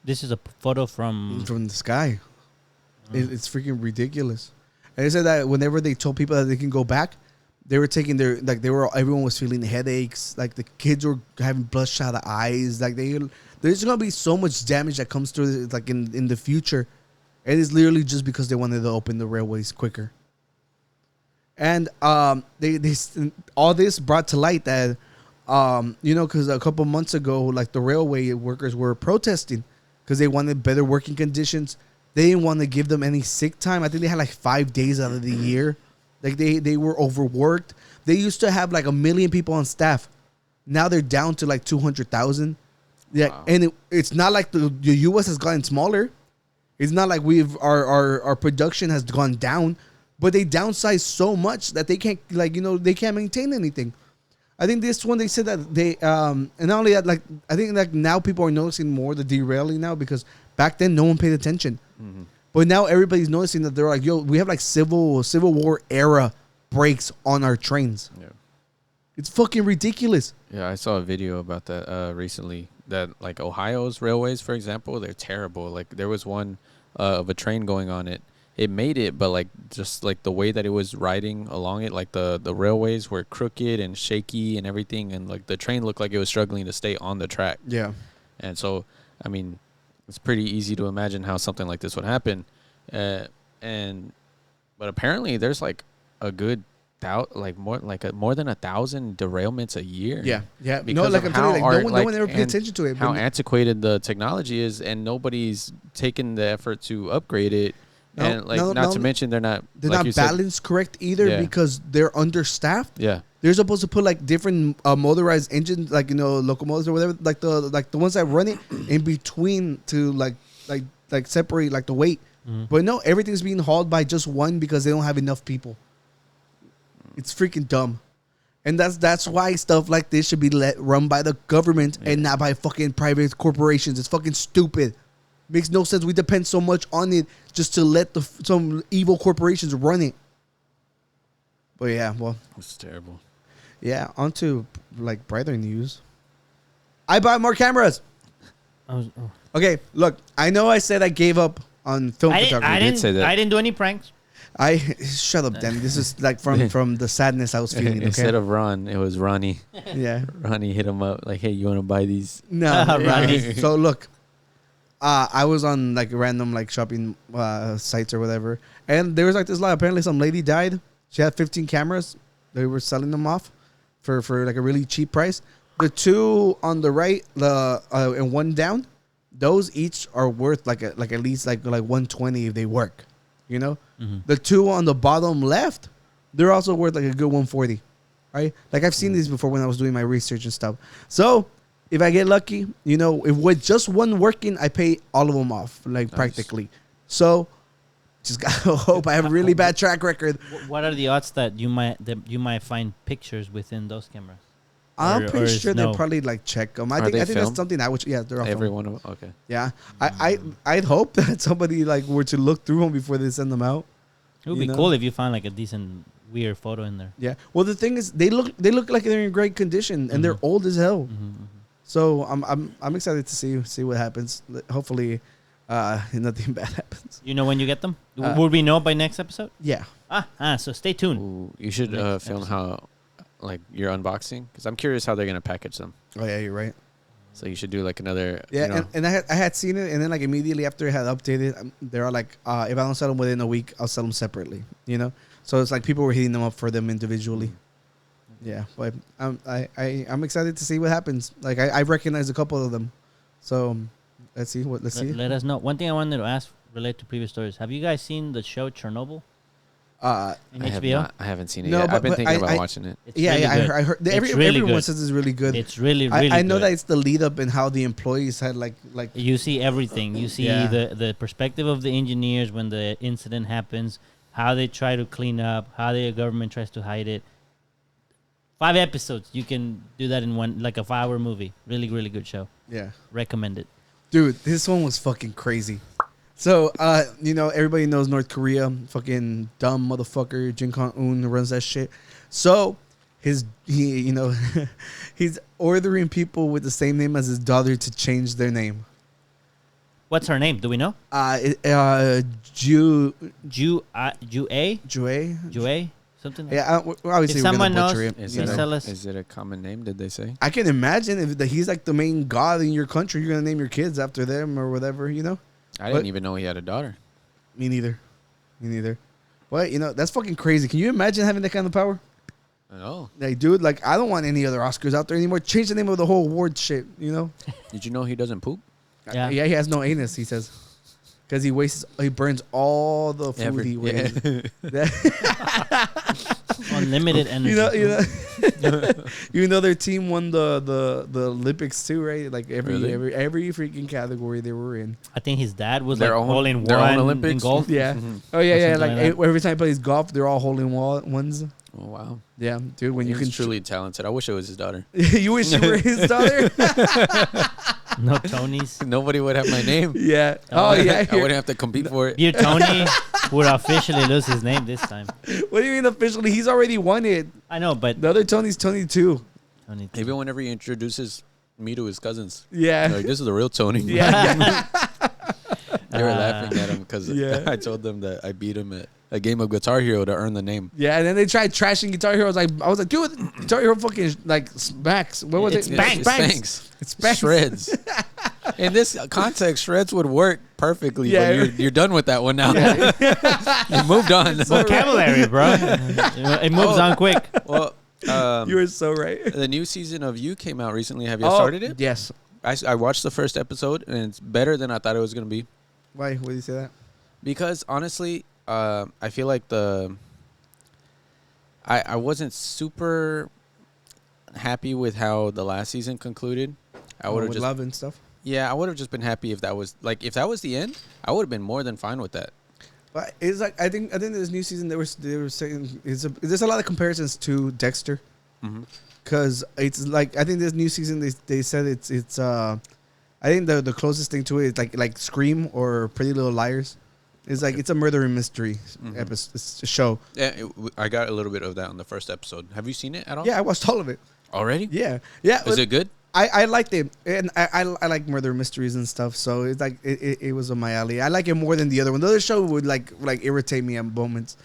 This is a photo from the sky. It's freaking ridiculous. And they said that whenever they told people that they can go back, they were taking everyone was feeling headaches. Like, the kids were having bloodshot eyes. Like, there's going to be so much damage that comes through, like, in the future. And it's literally just because they wanted to open the railways quicker. And they all this brought to light that, you know, because a couple months ago, like, the railway workers were protesting because they wanted better working conditions. They didn't want to give them any sick time. I think they had like 5 days out of the year. Like, they were overworked. They used to have like 1 million people on staff. Now they're down to like 200,000. Yeah, wow. And it's not like the U.S. has gotten smaller. It's not like our production has gone down, but they downsized so much that they can't, like, you know, they can't maintain anything. I think this one, they said that they and not only that, like, I think like now people are noticing more the derailing now, because back then no one paid attention. But now everybody's noticing that they're like, yo, we have like Civil War era breaks on our trains. Yeah. It's fucking ridiculous. Yeah, I saw a video about that recently. That like Ohio's railways, for example, they're terrible. Like there was one of a train going on it. It made it, but like just like the way that it was riding along it, like the railways were crooked and shaky and everything, and like the train looked like it was struggling to stay on the track. Yeah. And so, I mean, it's pretty easy to imagine how something like this would happen. But apparently there's like a good more than 1,000 derailments a year. Yeah, yeah. No, like I'm telling you, like, no one ever paid attention to it. How antiquated the technology is, and nobody's taken the effort to upgrade it. No, and like not to mention they're not balanced correct either, because they're understaffed. Yeah, they're supposed to put like different motorized engines, like, you know, locomotives or whatever, like the ones that run it in between to like separate like the weight. But no, everything's being hauled by just one because they don't have enough people. It's freaking dumb. And that's why stuff like this should be run by the government and not by fucking private corporations. It's fucking stupid. Makes no sense. We depend so much on it just to let some evil corporations run it. But yeah, well, It's terrible. yeah. On to like brighter news. I bought more cameras. Okay, look. I know I said I gave up on film photography. I didn't do any pranks. Shut up, Dan. This is like from the sadness I was feeling. Okay? Instead of Ron, it was Ronnie. Yeah, Ronnie hit him up like, "Hey, you want to buy these?" no, Ronnie. So look, I was on like random like shopping sites or whatever, and there was like this lot. Apparently, some lady died. She had 15 cameras. They were selling them off for like a really cheap price. The two on the right, and one down, those each are worth like at least like 120 if they work. You know, the two on the bottom left, they're also worth like a good 140, right? Like I've seen these before when I was doing my research and stuff. So if I get lucky, you know, if with just one working, I pay all of them off, like practically. So just gotta hope I have a really bad track record. What are the odds that you might find pictures within those cameras? I'm pretty sure they probably like check them. I think that's something I would. Yeah, they're all every filmed. one of them. Okay. Yeah, I'd hope that somebody like were to look through them before they send them out. It would be cool if you found like a decent weird photo in there. Yeah. Well, the thing is, they look like they're in great condition and they're old as hell. So I'm excited to see what happens. Hopefully, nothing bad happens. You know when you get them? Will we know by next episode? Yeah. So stay tuned. Ooh, you should film how. Like your unboxing, because I'm curious how they're gonna package them. Oh yeah, you're right. So you should do like another. Yeah, you know, and I had seen it, and then like immediately after it had updated, they're like, if I don't sell them within a week, I'll sell them separately. You know, so it's like people were hitting them up for them individually. Yeah, but I'm excited to see what happens. Like I recognize a couple of them, so let's see. Let us know. One thing I wanted to ask related to previous stories. Have you guys seen the show Chernobyl? In HBO? I haven't seen it no, yet. But, I've been thinking about watching it. It's really good. I heard. Everyone says it's really good. It's really good. I know that it's the lead up and how the employees had like. You see everything. You see the perspective of the engineers when the incident happens, how they try to clean up, how the government tries to hide it. 5 episodes. You can do that in one, like a 5-hour movie. Really, really good show. Yeah. Recommend it. Dude, this one was fucking crazy. So, you know, everybody knows North Korea, fucking dumb motherfucker, Jong-un runs that shit. So, he's ordering people with the same name as his daughter to change their name. What's her name? Do we know? Jue, something. Yeah, obviously if we're someone gonna butcher knows, it. tell us. Is it a common name? Did they say? I can imagine if he's like the main god in your country, you're gonna name your kids after them or whatever, you know. I didn't even know he had a daughter. Me neither. But, you know, that's fucking crazy. Can you imagine having that kind of power? I know. Like, dude, like, I don't want any other Oscars out there anymore. Change the name of the whole award shit, you know? Did you know he doesn't poop? Yeah. Yeah, he has no anus, he says. Because he burns all the food he wastes. Unlimited energy. You know their team won the Olympics too, right? Like every freaking category they were in. I think his dad was their like own, hole in their one own Olympics in golf. Yeah. Oh yeah. Like every time he plays golf, they're all hole in ones. Oh wow. Yeah, dude. When you can truly talented. I wish it was his daughter. You wish you were his daughter. No Tonys. Nobody would have my name. Yeah. Oh yeah. I wouldn't have to compete for it. Dear Tony would officially lose his name this time. What do you mean officially? He's already won it. I know, but the other Tony's Tony too. Even whenever he introduces me to his cousins. Yeah. Like, this is the real Tony. Yeah. They were laughing at him because I told them that I beat him at a game of Guitar Hero to earn the name. Yeah, and then they tried trashing Guitar Hero. I was like, dude, Guitar Hero fucking like Spanx. What was it? Spanx. It's Spanx. Shreds. In this context, Shreds would work perfectly. Yeah. But you're done with that one now. Yeah. You moved on. Vocabulary, bro. It moves on quick. Well, you were so right. The new season of You came out recently. Have you started it? Yes. I watched the first episode, and it's better than I thought it was going to be. Why? Why do you say that? Because, honestly, I feel like I wasn't super happy with how the last season concluded. I would have just love and stuff. Yeah, I would have just been happy if that was the end. I would have been more than fine with that. But it's like I think this new season they were saying there's a lot of comparisons to Dexter, because it's like I think this new season they said it's I I think the closest thing to it is like Scream or Pretty Little Liars. It's like it's a murder and mystery episode show. Yeah, I got a little bit of that on the first episode. Have you seen it at all? Yeah, I watched all of it. Already? Yeah. Is it good? I liked it, and I like murder mysteries and stuff. So it's like it was on my alley. I like it more than the other one. The other show would like irritate me at moments.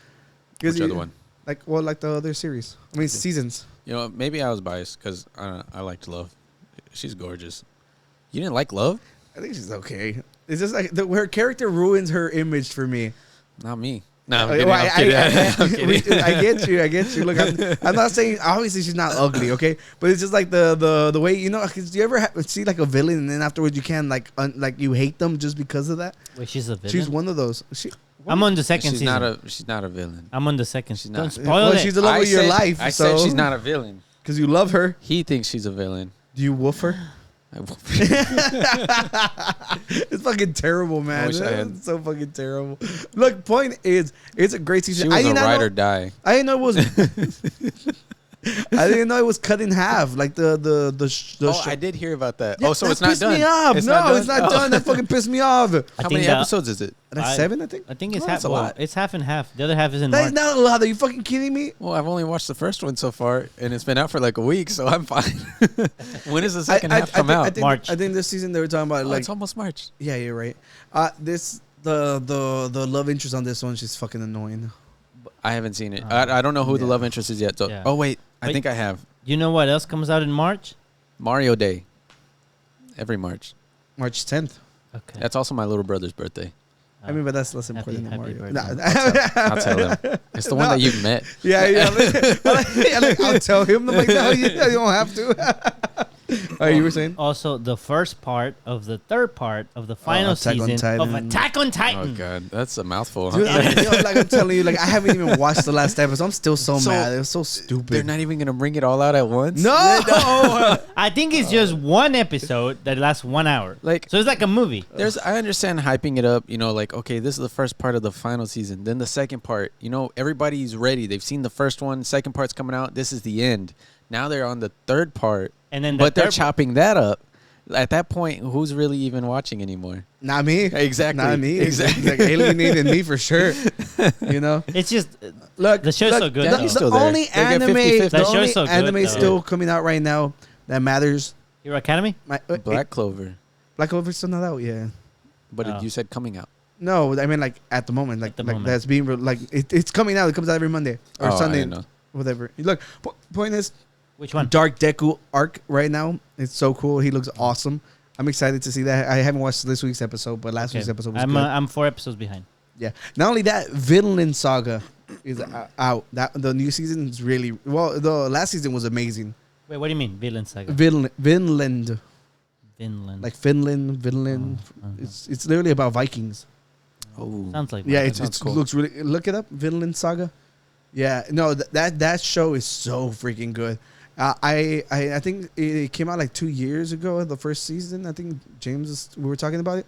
Which other one? Like the other series. I mean seasons. You know, maybe I was biased because I liked Love. She's gorgeous. You didn't like Love? I think she's okay. It's just like her character ruins her image for me. Not me. No, I'm Well, kidding. I'm kidding. I get you. Look, I'm not saying obviously she's not ugly, okay? But it's just like the way do you ever see like a villain and then afterwards you can like you hate them just because of that? Wait, she's a villain. She's one of those. I'm on the second season. She's not a villain. I'm on the second. She's Don't not. spoil it. She's the love of your life. I said she's not a villain because you love her. He thinks she's a villain. Do you woof her? It's fucking terrible, man. It's so fucking terrible. Look, point is, it's a great season. She was a ride or die. I didn't know it was. I didn't know it was cut in half. Like the I did hear about that. Yeah, so that it's not pissed done. me off. It's not done. That fucking pissed me off. How many episodes is it? Like 7, I think. I think it's that's half. a lot. It's half and half. The other half is in That March. is not a lot. Are you fucking kidding me? Well, I've only watched the first one so far, and it's been out for like a week, so I'm fine. When does the second half come out? March. I think this season they were talking about like it's almost March. Yeah, you're right. The love interest on this one, she's fucking annoying. I haven't seen it. I don't know who the love interest is yet. So. Yeah. Oh wait, I think I have. You know what else comes out in March? Mario Day. Every March. March 10th. Okay. That's also my little brother's birthday. I mean, but that's less important than happy Mario. birthday. I'll tell him. It's the one that you've met. Yeah. I'll tell him. I'm like, no, you don't have to. Oh, you were saying? Also, the first part of the third part of the final Attack on season Titan. of Attack on Titan. Oh god, that's a mouthful. Dude, like I'm telling you, like I haven't even watched the last episode. I'm still so mad. It was so stupid. They're not even gonna bring it all out at once. No. I think it's just one episode that lasts 1 hour. Like, so it's like a movie. I understand hyping it up. You know, like okay, this is the first part of the final season. Then the second part. You know, everybody's ready. They've seen the first one. Second part's coming out. This is the end. Now they're on the third part. And then but they're chopping that up. At that point, who's really even watching anymore? Not me. Exactly. Not me. Exactly. Like alienated me for sure. You know. It's just Look, the show's so good. Danny's The still there. only They get anime, 50-50. That show's so good, anime though. still coming out right now that matters. Hero Academy. Black Clover. Black Clover's still not out. Yeah. But you said coming out. No, I mean like at the moment, like moment. that's being it's coming out. It comes out every Monday or Oh, I Sunday, didn't know. whatever. Look, point is, Which one? Dark Deku arc right now. It's so cool. He looks awesome. I'm excited to see that. I haven't watched this week's episode, but last week's episode was good. I'm 4 episodes behind. Yeah. Not only that, Vinland Saga is out. That the new season is really well. The last season was amazing. Wait, what do you mean, Villain Saga? Vinland, Vinland. like Finland. It's literally about Vikings. Oh, Sounds like Yeah, Vikings. it looks really. Look it up, Vinland Saga. Yeah, no, that show is so freaking good. I think it came out like 2 years ago. The first season, I think we were talking about it.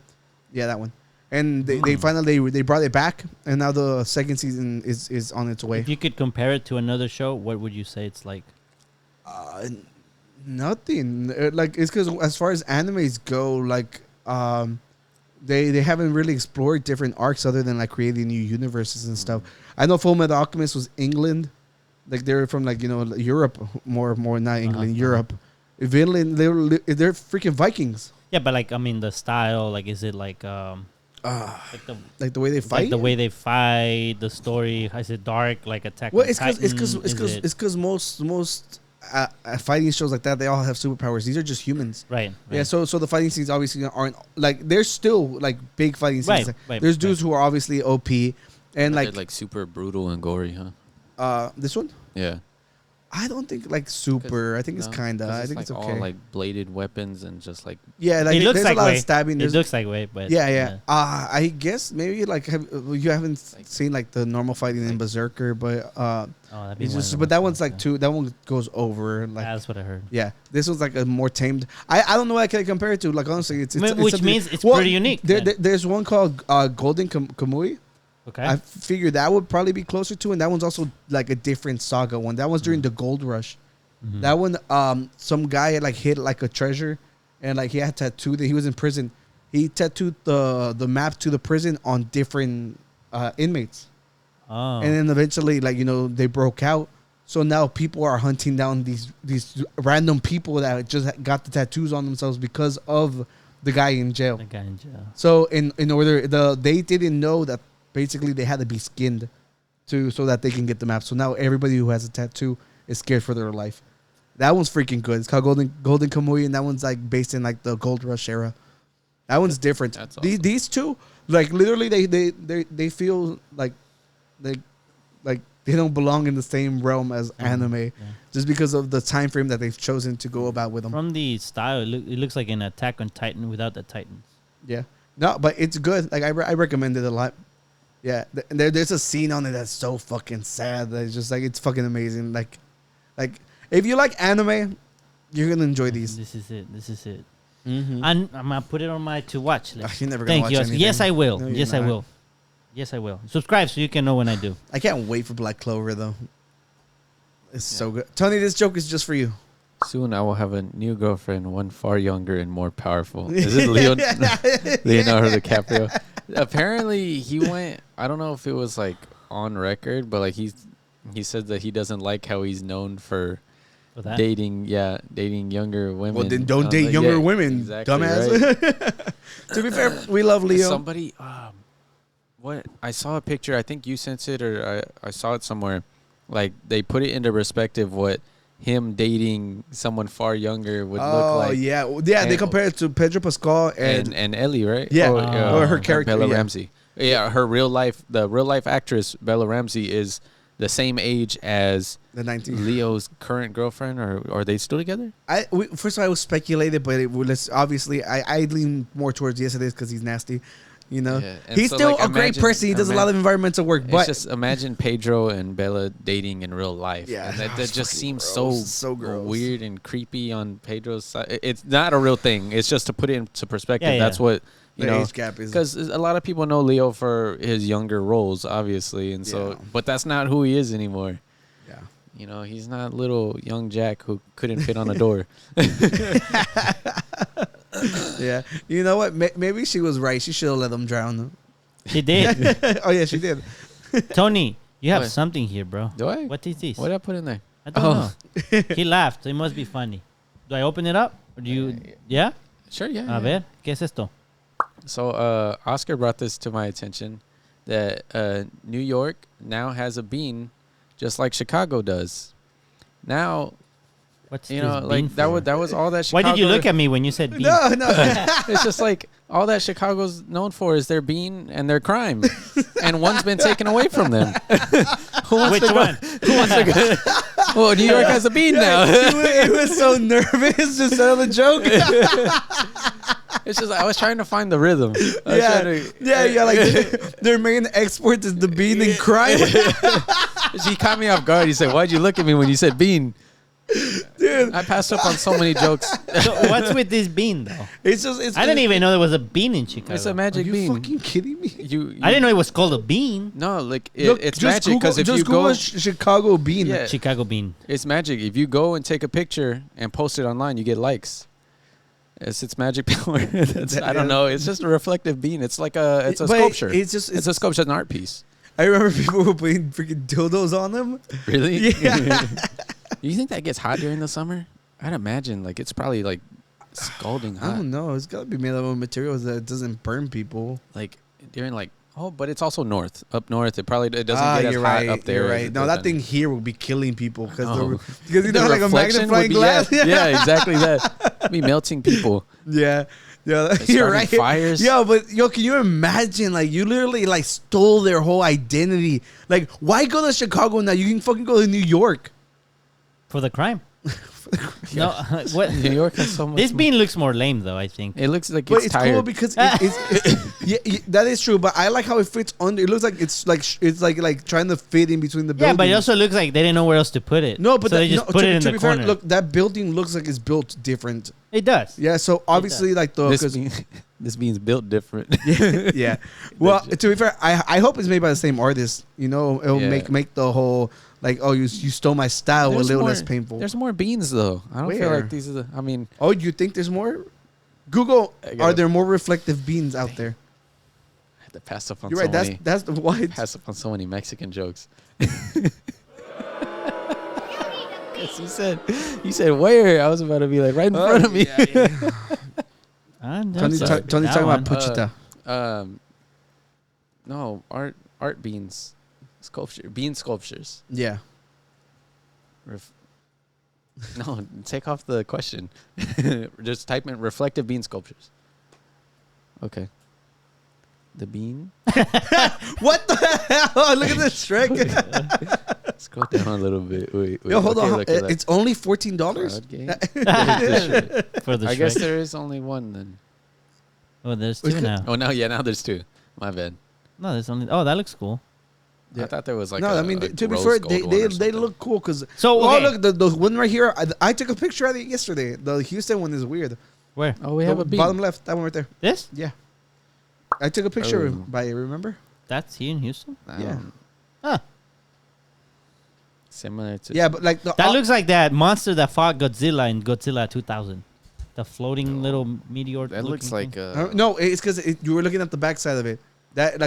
Yeah, that one. And they finally they brought it back, and now the second season is on its way. If you could compare it to another show, what would you say it's like? Nothing. Like it's because as far as animes go, like they haven't really explored different arcs other than like creating new universes and stuff. I know Full Metal Alchemist was England, like they're from like Europe more not England, Europe. Finland, they're freaking Vikings. Yeah, but like I mean the style, like is it like the way they fight, like the way they fight, the story, is it dark like Attack Well, on it's Titan? because most fighting shows like that, they all have superpowers. These are just humans, right? Yeah, so the fighting scenes obviously aren't like there's still like big fighting scenes. Right, There's dudes who are obviously OP and they're like super brutal and gory, huh? This one, Yeah. I don't think like super. I think it's kinda. I think like it's okay. all like bladed weapons and just like Yeah, like it looks there's like a lot way. of stabbing. It looks like way, but yeah. I guess maybe like you haven't seen like the normal fighting in Berserker, but that'd be it's one just of but the that one's like too. That one goes over. Like that's what I heard. Yeah, this one's like a more tamed. I don't know what I can compare it to. Like honestly, it's Which something- means it's pretty unique. There's one called Golden Kamui. Okay. I figured that would probably be closer to, and that one's also like a different saga one. That one's during the Gold Rush. Mm-hmm. That one, some guy like hid like a treasure and like he had tattooed. He was in prison. He tattooed the map to the prison on different inmates. Oh. And then eventually, like, you know, they broke out. So now people are hunting down these random people that just got the tattoos on themselves because of the guy in jail. The guy in jail. So in order, they didn't know that basically they had to be skinned so that they can get the map. So now everybody who has a tattoo is scared for their life. That one's freaking good. It's called Golden Kamuy, and that one's like based in like the Gold Rush era. That one's different. That's awesome. These two, like literally, they feel like they don't belong in the same realm as anime, just because of the time frame that they've chosen to go about with them. From the style, it looks like an Attack on Titan without the Titans. Yeah, no, but it's good. Like I recommend it a lot. Yeah, there's a scene on it that's so fucking sad. That it's just like it's fucking amazing. Like if you like anime, you're gonna enjoy these. This is it. Mm-hmm. And I'm gonna put it on my to watch list. You're never gonna Thank watch you. anything. Yes, I will. No, you're Yes, I not. will. Yes, I will. Subscribe so you can know when I do. I can't wait for Black Clover though. It's so good. Tony, this joke is just for you. Soon I will have a new girlfriend, one far younger and more powerful. Is it Leonardo DiCaprio? Apparently, he went. I don't know if it was like on record, but like he said that he doesn't like how he's known for dating younger women. Well, then don't date younger women, exactly, dumbass. right. To be fair, we love Leo. Somebody, what I saw a picture. I think you sent it, or I saw it somewhere. Like they put it into perspective what him dating someone far younger would look like. Yeah. They compare it to Pedro Pascal and Ellie, right? Yeah, or her character, Bella yeah. Ramsey. Yeah, the real life actress Bella Ramsey is the same age as the 19 Leo's current girlfriend, or are they still together? First of all, I was speculated, but obviously I lean more towards yes it is because he's nasty. You know, Yeah, and he's so, still like, a great person. He does a lot of environmental work, It's but just imagine Pedro and Bella dating in real life. Yeah, and that that's just fucking seems gross. so So gross. weird and creepy on Pedro's side. It's not a real thing. It's just to put it into perspective. Yeah, That's what you The know. age gap is- because a lot of people know Leo for his younger roles, obviously, and so, Yeah. but that's not who he is anymore. Yeah. You know, he's not little young Jack who couldn't fit on a door. Yeah, you know what? Maybe she was right. She should have let them drown. She did. Oh yeah, she did. Tony, you have What? something here, bro. Do I? What is this? What did I put in there? I don't know. He laughed. It must be funny. Do I open it up? Or do you? Yeah? Sure, yeah. A yeah. ver, ¿qué es esto? So Oscar brought this to my attention that New York now has a bean just like Chicago does. Now, What's you this know, bean like for? that was all that Why Chicago. did you look at me when you said bean? No. It's just like all that Chicago's known for is their bean and their crime, and one's been taken away from them. Who wants Which to one? Go? Who wants to go? Well, New York has a bean now. He was so nervous to tell the joke. It's just I was trying to find the rhythm. Yeah. Like their main export is the bean and crime. He caught me off guard. He said, "Why'd you look at me when you said bean?" Dude, I passed up on so many jokes. So what's with this bean, though? it's I didn't even know there was a bean in Chicago. It's a Are magic you bean. fucking kidding me? You I didn't know it was called a bean. No, like Look, it's just magic because if Google- you just Google go, Chicago bean. Yeah. Chicago bean. it's magic. If you go and take a picture and post it online, you get likes. It's magic power. I don't know. It's just a reflective bean. It's like it's a But sculpture. it's just- it's a sculpture. It's an art piece. I remember people were putting freaking dildos on them. Really? Yeah. You think that gets hot during the summer? I'd imagine like it's probably like scalding I hot. don't know. It's got to be made of materials that doesn't burn people. Like during like but it's also north. Up north, it doesn't get as you're hot right. up there. You're as right. it No, does that down thing here will be killing people because The you know like a reflection would magnifying be- glass. Yeah, exactly that. Be melting people. Yeah. You're starting right. fires. Yo, but can you imagine? Like, you literally like stole their whole identity. Like, why go to Chicago now? You can fucking go to New York. For the crime. No, what? New York has so much. This bean looks more lame, though, I think. It looks like But it's it's cool tired. because yeah, that is true. But I like how it fits under. It looks like it's like trying to fit in between the buildings. Yeah, but it also looks like they didn't know where else to put it. No, but so they just put it in the corner. Look, that building looks like it's built different. It does. Yeah, so obviously like the this bean's built different. yeah. Well, to be fair, I hope it's made by the same artist. You know, it'll Yeah. make the whole like, oh, you stole my style a little less painful. There's more beans though. I don't feel Where? like these are. I mean, Oh, you think there's more? Google, I gotta- are there more reflective beans out there? I had to pass up on You're so right. many. That's the why. Pass up on so many Mexican jokes. Yes, you said where? I was about to be like right in front of me. Tony's talking about Puchita. No, art beans, bean sculptures. Yeah. No, take off the question. Just type in reflective bean sculptures. Okay. The bean. What the hell? Look at this Shrek. Scroll down a little bit. Wait. Yo, hold on. look at that. It's only $14. For the I guess Shrek. there is only one then. Oh, there's two now. Oh, now there's two. My bad. No, there's only. Oh, that looks cool. I thought there was like no, a, I mean, a to be rose fair, gold one or they something. look cool because. So, oh, okay. look, the one right here. I took a picture of it yesterday. The Houston one is weird. Where? Oh, we have The a bean. bottom left, that one right there. This? Yeah, I took a picture Oh. by it. Remember? That's here in Houston? Yeah. Huh. Similar to. Yeah, but like the That looks like that monster that fought Godzilla in Godzilla 2000. The floating little meteor. That looks looking like thing. no, it's because you were looking at the back side of it. That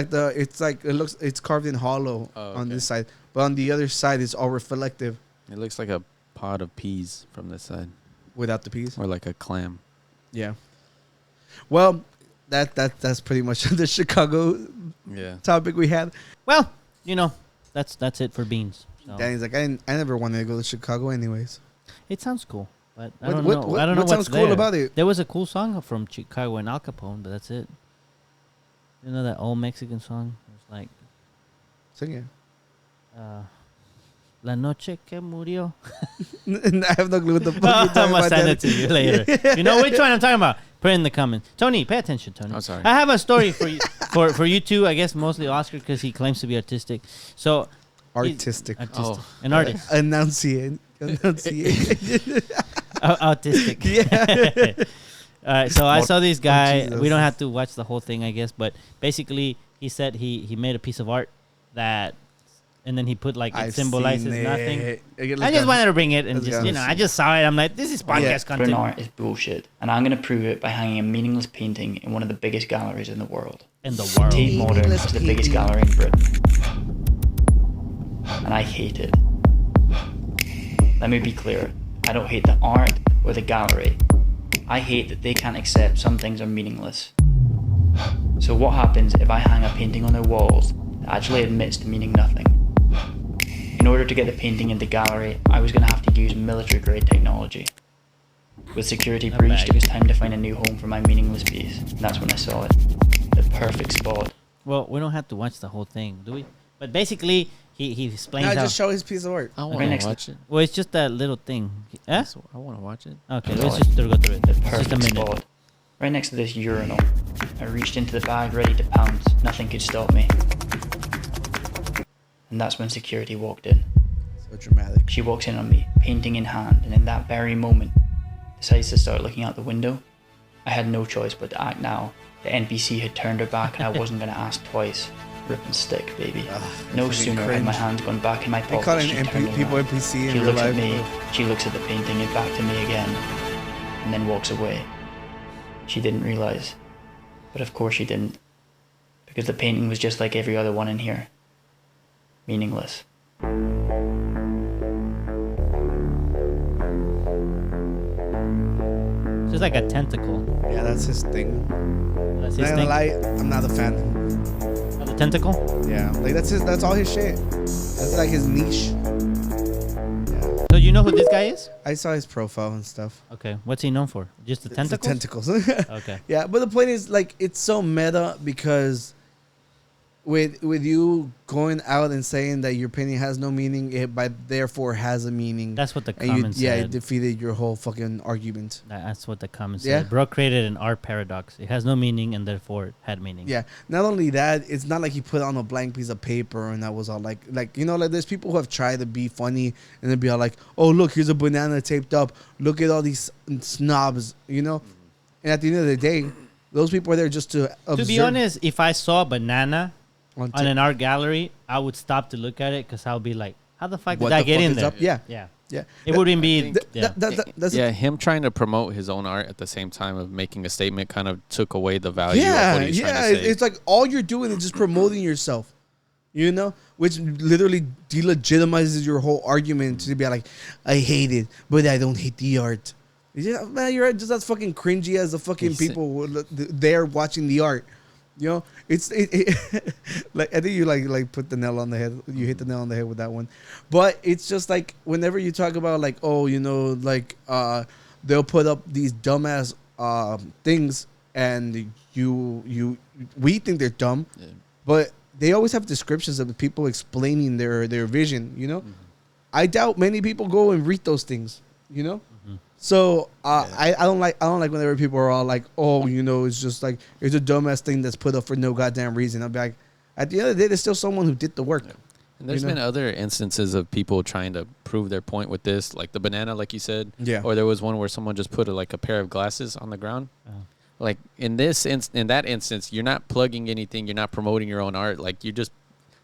it's carved in hollow on this side, but on the other side it's all reflective It looks like a pod of peas from this side, without the piece. or like a clam. Yeah. Well, that's pretty much the Chicago Yeah. topic we had. Well, that's it for beans. So. Danny's like, I never wanted to go to Chicago anyways. It sounds cool, but I What- don't what- know. what- I don't know what what's sounds cool there. about it? There was a cool song from Chicago and Al Capone, but that's it. You know that old Mexican song? It's like Sing it. La noche que murió. I have no clue what the fuck you're I'm talking gonna about. send Danny. it to you later. You know which one I'm talking about? Put it in the comments. Tony, pay attention, Tony. I'm sorry. I have a story for you, for you two. I guess mostly Oscar because he claims to be artistic. So Artistic. An artist. Enunciate. Autistic. Yeah. All right, so I saw this guy. Jesus. We don't have to watch the whole thing, I guess, but basically, he said he made a piece of art that, and then he put like it I've symbolizes seen nothing. it. I just wanted to bring it and let's just go. I just saw it. I'm like, this is podcast content. art is bullshit, and I'm gonna prove it by hanging a meaningless painting in one of the biggest galleries in the world. In the world. Tate Modern is the biggest gallery in Britain, and I hate it. Let me be clear. I don't hate the art or the gallery. I hate that they can't accept some things are meaningless. So what happens if I hang a painting on their walls that actually admits to meaning nothing? In order to get the painting in the gallery, I was going to have to use military-grade technology. With security breached, it was time to find a new home for my meaningless piece. And that's when I saw it. The perfect spot. Well, we don't have to watch the whole thing, do we? But basically, he explains No, how. just show his piece of art. I Right want next to to- watch it. Well, it's just that little thing. Eh? I want to watch it. Okay, No, let's just go through it. The It's just a perfect minute. spot. Right next to this urinal. I reached into the bag ready to pounce. Nothing could stop me. And that's when security walked in. So dramatic. She walks in on me, painting in hand, and in that very moment, decides to start looking out the window. I had no choice but to act now. The NPC had turned her back and I wasn't going to ask twice. Rip and stick, baby. No fucking sooner had my cringe. hands gone back in my They pocket. call it she turned people around. NPC in She real looks life. at me, she looks at the painting and back to me again, and then walks away. She didn't realize. But of course she didn't. Because the painting was just like every other one in here. Meaningless. So it's like a tentacle. Yeah, that's his thing. That's Not his gonna thing. lie, I'm not a fan. Of the tentacle? Yeah, like that's all his shit. That's like his niche. So you know who this guy is? I saw his profile and stuff. Okay, what's he known for? Just the It's the tentacles? tentacles. Okay. Yeah, but the point is, like, it's so meta because with you going out and saying that your painting has no meaning, it by therefore has a meaning. That's what the and comment Yeah, said. it defeated your whole fucking argument. That's what the comment Yeah. said. Bro created an art paradox. It has no meaning and therefore it had meaning. Yeah. Not only that, it's not like he put on a blank piece of paper and that was all like there's people who have tried to be funny and then be all like, oh look, here's a banana taped up. Look at all these snobs, And at the end of the day, those people are there just to observe. To be honest, if I saw a banana On on an art gallery, I would stop to look at it because I would be like, how the fuck did What that the get fuck in is there? up? Yeah. Yeah. Yeah, It wouldn't be. Him trying to promote his own art at the same time of making a statement kind of took away the value of what he's trying to say. It's like all you're doing is just promoting yourself, you know, which literally delegitimizes your whole argument to be like, I hate it, but I don't hate the art. Yeah, man, you're just as fucking cringy as the fucking people there watching the art. You know, it's like I think you like put the nail on the head. You hit the nail on the head with that one. But it's just like whenever you talk about like, oh, you know, like they'll put up these dumbass things, and we think they're dumb, but they always have descriptions of the people explaining their vision. You know, I doubt many people go and read those things. You know. So I don't like whenever people are all like, oh, you know, it's just like it's a dumbass thing that's put up for no goddamn reason. I'll be like, at the end of the day, there's still someone who did the work. Yeah. And there's been other instances of people trying to prove their point with this, like the banana, like you said. Yeah. Or there was one where someone just put a pair of glasses on the ground. Oh. Like in that instance, you're not plugging anything. You're not promoting your own art. Like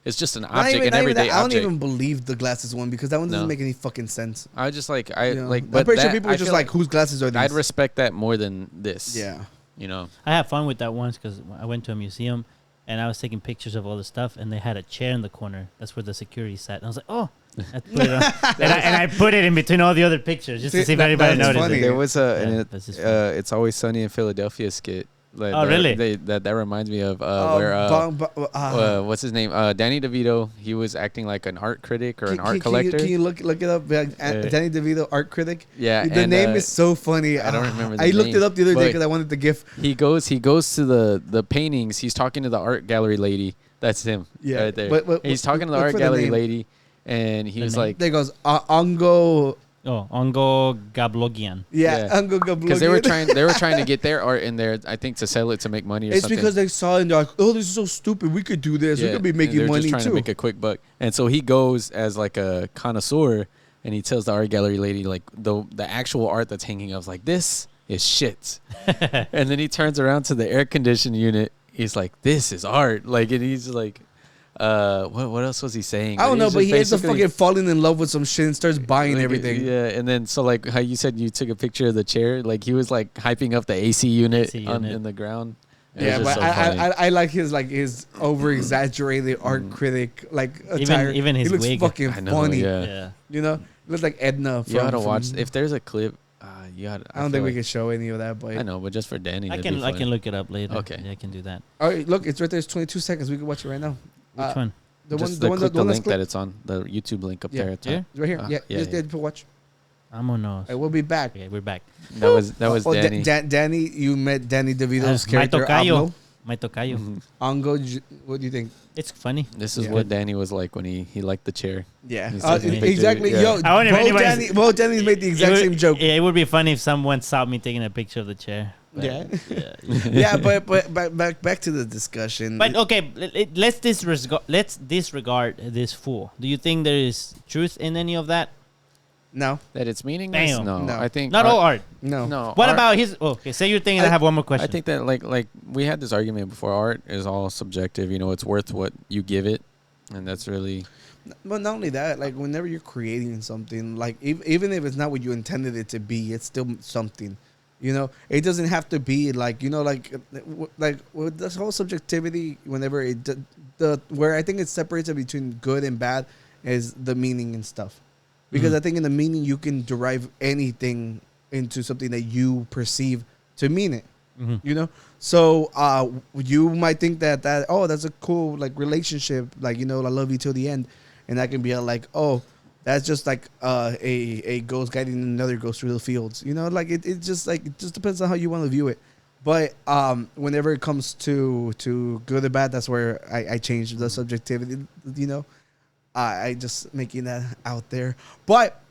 it's just an object, an everyday object. I don't even believe the glasses one because that one doesn't make any fucking sense. I just but I'm pretty sure people are just like, whose glasses are these? I'd respect that more than this. Yeah. You know. I had fun with that once because I went to a museum and I was taking pictures of all the stuff and they had a chair in the corner. That's where the security sat. And I was like, oh. I put it on. and I put it in between all the other pictures just to see if anybody noticed it. There was It's Always Sunny in Philadelphia skit. Like really? That reminds me of what's his name? Danny DeVito. He was acting like an art critic or an art collector. Can you look it up? Danny DeVito, art critic. Yeah, the name is so funny. I don't remember. I looked it up the other day because I wanted the GIF. He goes to the paintings. He's talking to the art gallery lady. That's him. Yeah, right there. He's talking to the art gallery lady, and he was like, "There goes Ongo." Oh, Ongo Gablogian. Yeah, Ongo Gablogian. Because they were trying to get their art in there, I think, to sell it to make money or something. It's because they saw it and they're like, oh, this is so stupid. We could do this. We could be making money, just trying to make a quick buck. And so he goes as like a connoisseur, and he tells the art gallery lady, like, the actual art that's hanging up, like, this is shit. And then he turns around to the air conditioning unit. He's like, this is art. Like, and he's like... what else was he saying? I don't know, but he ends up fucking falling in love with some shit and starts buying everything. Yeah, and then so like how you said you took a picture of the chair, like he was like hyping up the AC unit in the ground. Yeah, but so I like his over exaggerated art critic like attire. Even his wig. He looks fucking funny. Yeah, you know, he looks like Edna. You ought to watch if there's a clip. I don't think we can show any of that, but I know, but just for Danny, I can look it up later. Okay, yeah, I can do that. All right, look, it's right there. It's 22 seconds. We can watch it right now. Which one? The link that it's on, the YouTube link up there. Yeah, right here. Just did watch. Vámonos. We'll be back. Okay, we're back. That was Danny. Danny, you met Danny DeVito's character. My tocayo. Ongo, what do you think? It's funny. This is what Danny was like when he liked the chair. Yeah, exactly. Yeah. Yo, Danny's made the exact same joke. Yeah, it would be funny if someone saw me taking a picture of the chair. Yeah, but back to the discussion. But okay, let's disregard this fool. Do you think there is truth in any of that? No. That it's meaningless? Damn. No. I think not all art. No. What about his? Okay, say your thing, and I have one more question. I think that like we had this argument before. Art is all subjective. You know, it's worth what you give it, and that's really. But not only that, like whenever you're creating something, like even if it's not what you intended it to be, it's still something. You know, it doesn't have to be like, you know, like with this whole subjectivity. Whenever where I think it separates it between good and bad is the meaning and stuff. Because I think in the meaning, you can derive anything into something that you perceive to mean it, you know? So you might think that that's a cool, like, relationship. Like, you know, I love you till the end. And that can be like, oh, that's just like a ghost guiding another ghost through the fields. You know, like, it just depends on how you want to view it. But whenever it comes to good or bad, that's where I change the subjectivity, you know? I just making that out there, but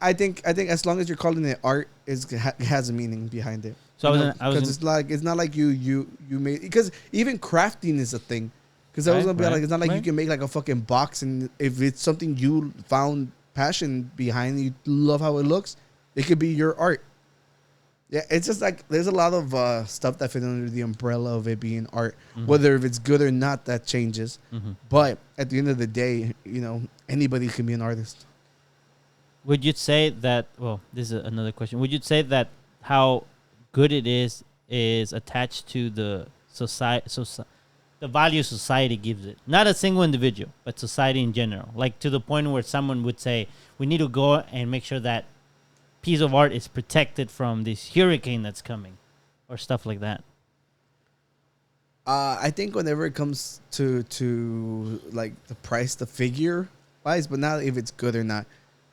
I think as long as you're calling it art, it has a meaning behind it. So because it's not like you made, because even crafting is a thing. Because I was gonna be like, it's not like you can make like a fucking box, and if it's something you found passion behind, you love how it looks, it could be your art. Yeah, it's just like there's a lot of stuff that fit under the umbrella of it being art. Whether if it's good or not, that changes. But at the end of the day, you know, anybody can be an artist. would you say that? Well, this is another question. Would you say that how good it is attached to the society? The value society gives it, not a single individual, but society in general. Like to the point where someone would say, we need to go and make sure that piece of art is protected from this hurricane that's coming, or stuff like that. I think whenever it comes to like the price, the figure wise, but not if it's good or not,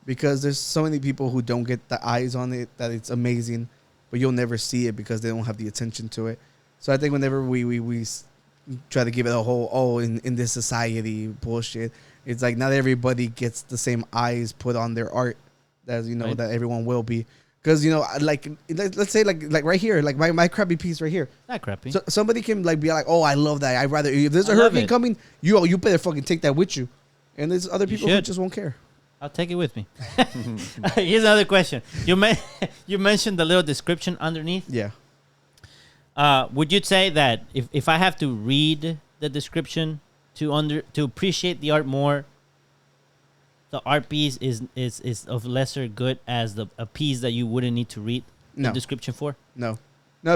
because there's so many people who don't get the eyes on it that it's amazing, but you'll never see it because they don't have the attention to it. So I think whenever we try to give it a whole in this society bullshit, it's like not everybody gets the same eyes put on their art as Right. that everyone will be. Because like let's say like right here, like my crappy piece right here. Not crappy. So somebody can like be like, oh, I love that. I'd rather if there's a I love hurricane it. coming, you better fucking take that with you. And there's other people who should. just won't care. I'll take it with me. Here's another question. You mentioned the little description underneath. Yeah. Would you say that if I have to read the description to appreciate the art more, the art piece is of lesser good as a piece that you wouldn't need to read the No. description for? No,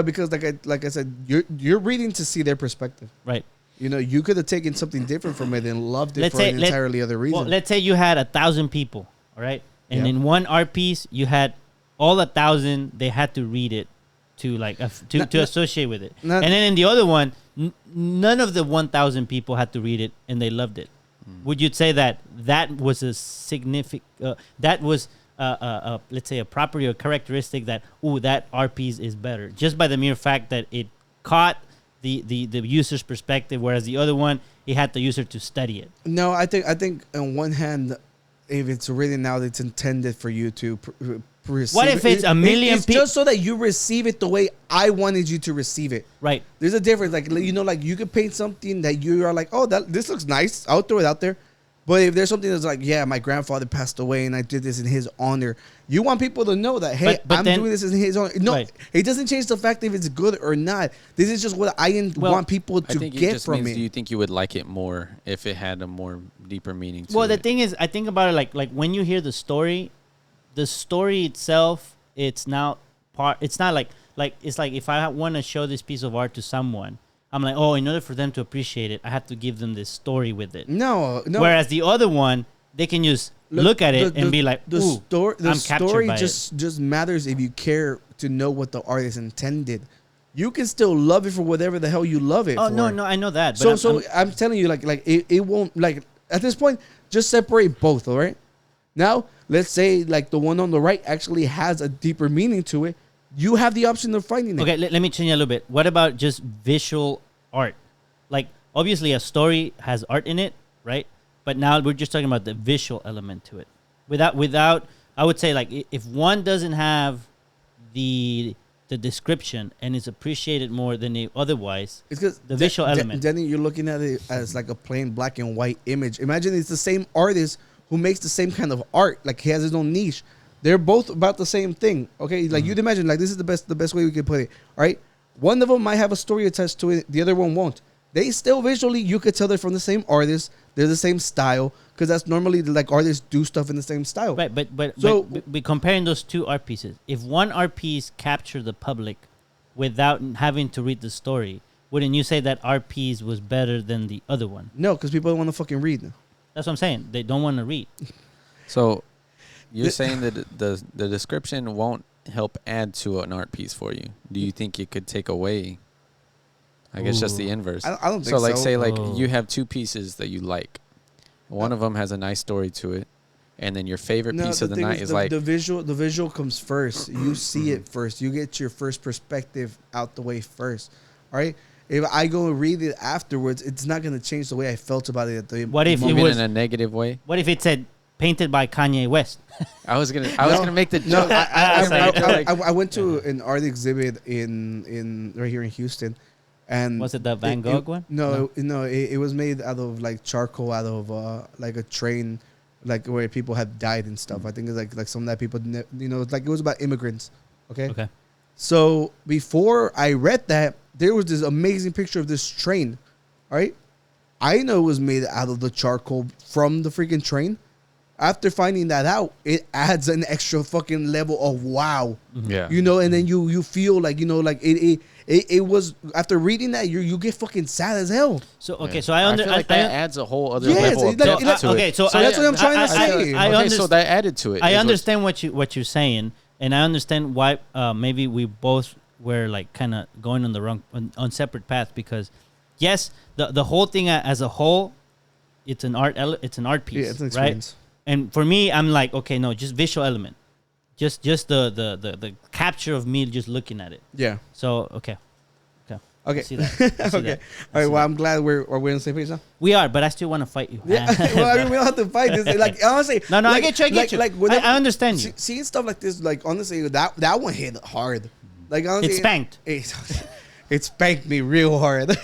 because like I said, you're reading to see their perspective. Right. You could have taken something different from it and loved it for an entirely other reason. Well, let's say you had 1,000 people, all right, and Yeah. in one art piece you had all 1,000. They had to read it to associate with it, and then in the other one, none of the 1,000 people had to read it and they loved it. Would you say that was a significant? That was let's say a property or characteristic that that art piece is better just by the mere fact that it caught the user's perspective, whereas the other one, it had the user to study it. No, I think on one hand, if it's written out, it's intended for you to receive. What if it's a million It's just so that you receive it the way I wanted you to receive it. Right. There's a difference. Like like you could paint something that you are like, oh, this looks nice. I'll throw it out there. But if there's something that's like, yeah, my grandfather passed away and I did this in his honor, you want people to know that, hey, But I'm then- doing this in his honor. No, Right. it doesn't change the fact if it's good or not. This is just what I want people I to think it get just from means, it. do you think you would like it more if it had a more deeper meaning to Well, it? the thing is, I think about it like when you hear the story itself, it's not like it's like if I want to show this piece of art to someone, I'm like, oh, in order for them to appreciate it, I have to give them this story with it. No. Whereas the other one, they can just look at it and be like, the ooh, story. The I'm captured story by it. just matters if you care to know what the artist intended. You can still love it for whatever the hell you love it. Oh for. no, I know that. But So I'm telling you, like it won't, like at this point, just separate both. All right. Now let's say like the one on the right actually has a deeper meaning to it. You have the option of finding it. Okay, let me change a little bit. What about just visual art? Like, obviously, a story has art in it, right? But now we're just talking about the visual element to it. Without, I would say, like, if one doesn't have the description and is appreciated more than it otherwise, It's because the visual element. Then you're looking at it as like a plain black and white image. Imagine it's the same artist who makes the same kind of art. Like he has his own niche. They're both about the same thing. Okay, like you'd imagine, like this is the best way we could put it. All right, one of them might have a story attached to it. The other one won't. They still visually, you could tell they're from the same artist. They're the same style because that's normally like artists do stuff in the same style. Right, but So- but comparing those two art pieces, if one art piece captured the public without having to read the story, wouldn't you say that art piece was better than the other one? No, because people don't want to fucking read. That's what I'm saying. They don't want to read. So you're saying that the description won't help add to an art piece for you. Do you think it could take away? I guess just the Ooh. inverse. I don't think so. Like so. say like Oh. you have two pieces that you like. One of them has a nice story to it, and then your favorite piece of the thing night is the, like the visual comes first. You see it first. You get your first perspective out the way first. All right. If I go and read it afterwards, it's not going to change the way I felt about it at the What if you it mean was in a negative way. What if it said painted by Kanye West? I was gonna make the No, joke. I went to an art exhibit in right here in Houston, and Was it the Van Gogh one? No, it was made out of like charcoal, out of like a train, like where people have died and stuff. I think it's like some that people, like it was about immigrants. Okay. Okay. So before I read that, there was this amazing picture of this train. All right. I know it was made out of the charcoal from the freaking train. after finding that out, it adds an extra fucking level of wow. Yeah. You know, and then you feel like, you know, like it was, after reading that, you get fucking sad as hell. So okay, so I feel like that adds a whole other level of like, depth to okay, it. so that's what I'm trying to say. I so that added to it. I understand what you're saying, and I understand why maybe we both were like kind of going on the wrong on separate paths, because yes, the whole thing as a whole, it's an art piece, it's an right? experience. And for me, I'm like, okay, no, just visual element, just the capture of me just looking at it. Yeah. So okay. Okay. I see that. I see Okay. that. All right. Well, I'm glad we're on the same page now. We are, but I still want to fight you. Yeah. Well, I mean, we don't have to fight this. Like, honestly. No, like, I get you. Like, whenever, I understand you. Seeing stuff like this, like, honestly, that one hit hard. Like, honestly, It spanked. It spanked me real hard.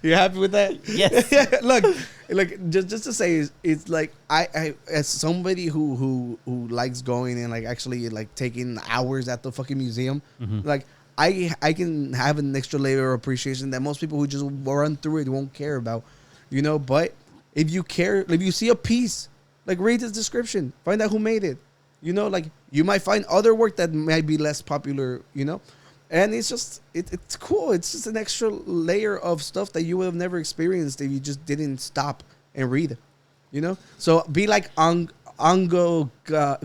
You happy with that? Yes. Look, just to say, it's like I as somebody who likes going and like actually like taking hours at the fucking museum, like I can have an extra layer of appreciation that most people who just run through it won't care about, you know. But if you care, if you see a piece, like read its description, find out who made it, you know. Like you might find other work that might be less popular, you know. And it's just, it's cool. It's just an extra layer of stuff that you would have never experienced if you just didn't stop and read, you know? So be like Ongo,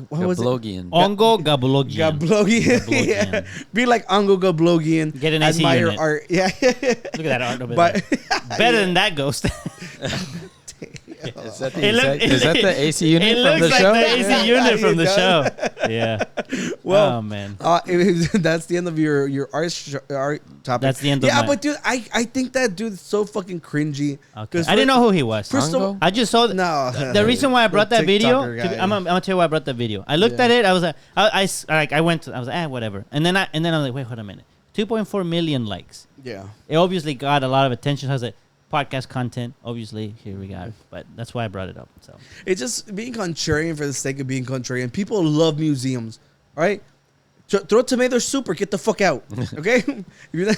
what was it? Ongo Gablogian. Gablogian. Yeah. Be like Ongo Gablogian. Get an AC admire unit. art. Yeah. Look at that art over there. Better than that ghost. Is that the AC unit from the show? It looks like the AC unit from the show. Yeah. Well, oh man, that's the end of your art topic. That's the end of but dude, I think that dude's so fucking cringy. Okay. I didn't know who he was. First of all, I just saw the reason why I brought that video. I'm gonna tell you why I brought that video. I looked at it. I was like, I was like, whatever. And then I was like, wait, hold a minute. 2.4 million likes. Yeah. It obviously got a lot of attention. I was like, podcast content, obviously, here we got it. But that's why I brought it up. So it's just being contrarian for the sake of being contrarian. People love museums, right? Throw tomato soup or get the fuck out, okay? He's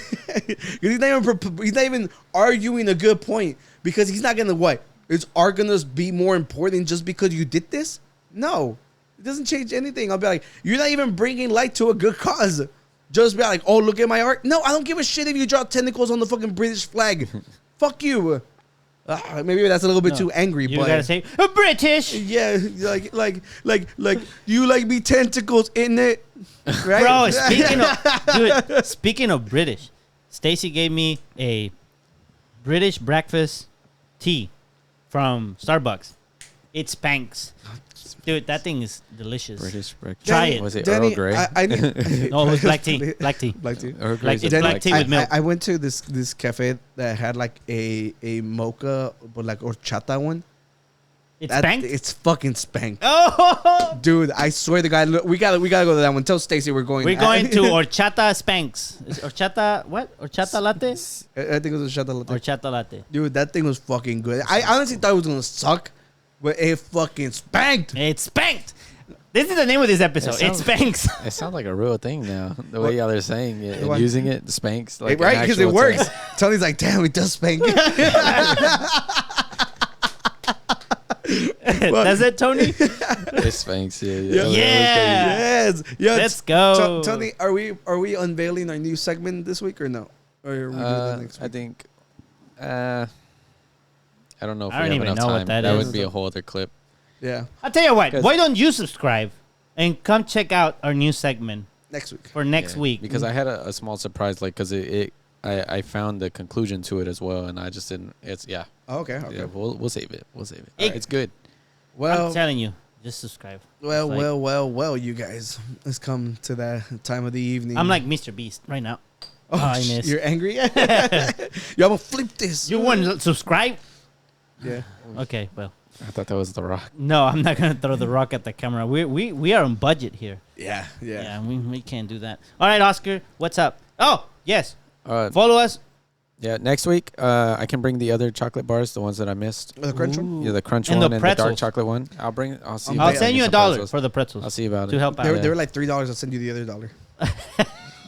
not even arguing a good point, because he's not gonna what? Is art gonna be more important just because you did this? No, it doesn't change anything. I'll be like, you're not even bringing light to a good cause. Just be like, oh, look at my art. No, I don't give a shit if you draw tentacles on the fucking British flag. Fuck you. Maybe that's a little bit too angry. You but gotta say British. Yeah, like you like me tentacles in it, right? Bro, speaking of British, Stacy gave me a British breakfast tea from Starbucks. It spanks. Dude, that thing is delicious. British breakfast. Try it. Was it Earl Grey? No, it was black tea. Black tea. Earl Grey. It's black tea with milk. I went to this cafe that had like a mocha, but like horchata one. It's spanked? It's fucking spanked. Oh, dude! I swear to God, look, we gotta go to that one. Tell Stacy we're going. We're going to horchata spanks. Is horchata what? Horchata latte? I think it was horchata latte. Horchata latte. Dude, that thing was fucking good. I honestly thought it was gonna suck, but it fucking spanked. It spanked. This is the name of this episode. It spanks. It sounds like a real thing now. The way y'all are saying it and using it, spanks. Like right? Because it works. Tony's like, damn, it does spank. Does it, Tony? It spanks, yeah. Yes. Let's go. Tony, are we unveiling our new segment this week or no? Or are we doing that next week? I think. I don't know if I we don't have even enough know what time. that That is. would be a whole other clip. Yeah. I'll tell you what. Why don't you subscribe and come check out our new segment next week? For next week, because I had a small surprise, like because I found the conclusion to it as well, and I just didn't. It's Okay. Yeah, we'll save it. We'll save it. It's good. Well, I'm telling you, just subscribe. Well, you guys, let's come to that time of the evening. I'm like Mr. Beast right now. Oh, you're angry? Yo, I'm gonna flip this. You want to subscribe? Yeah. Okay, well. I thought that was The Rock. No, I'm not gonna throw The Rock at the camera. We are on budget here. Yeah. We can't do that. All right, Oscar, what's up? Oh, yes. Follow us. Yeah, next week I can bring the other chocolate bars, the ones that I missed. The crunch one? Yeah, the crunch And one the and the dark pretzels. chocolate one. I'll see. I'll send you $1 for the pretzels. I'll see about it. To help out. They were like $3. I'll send you the other $1.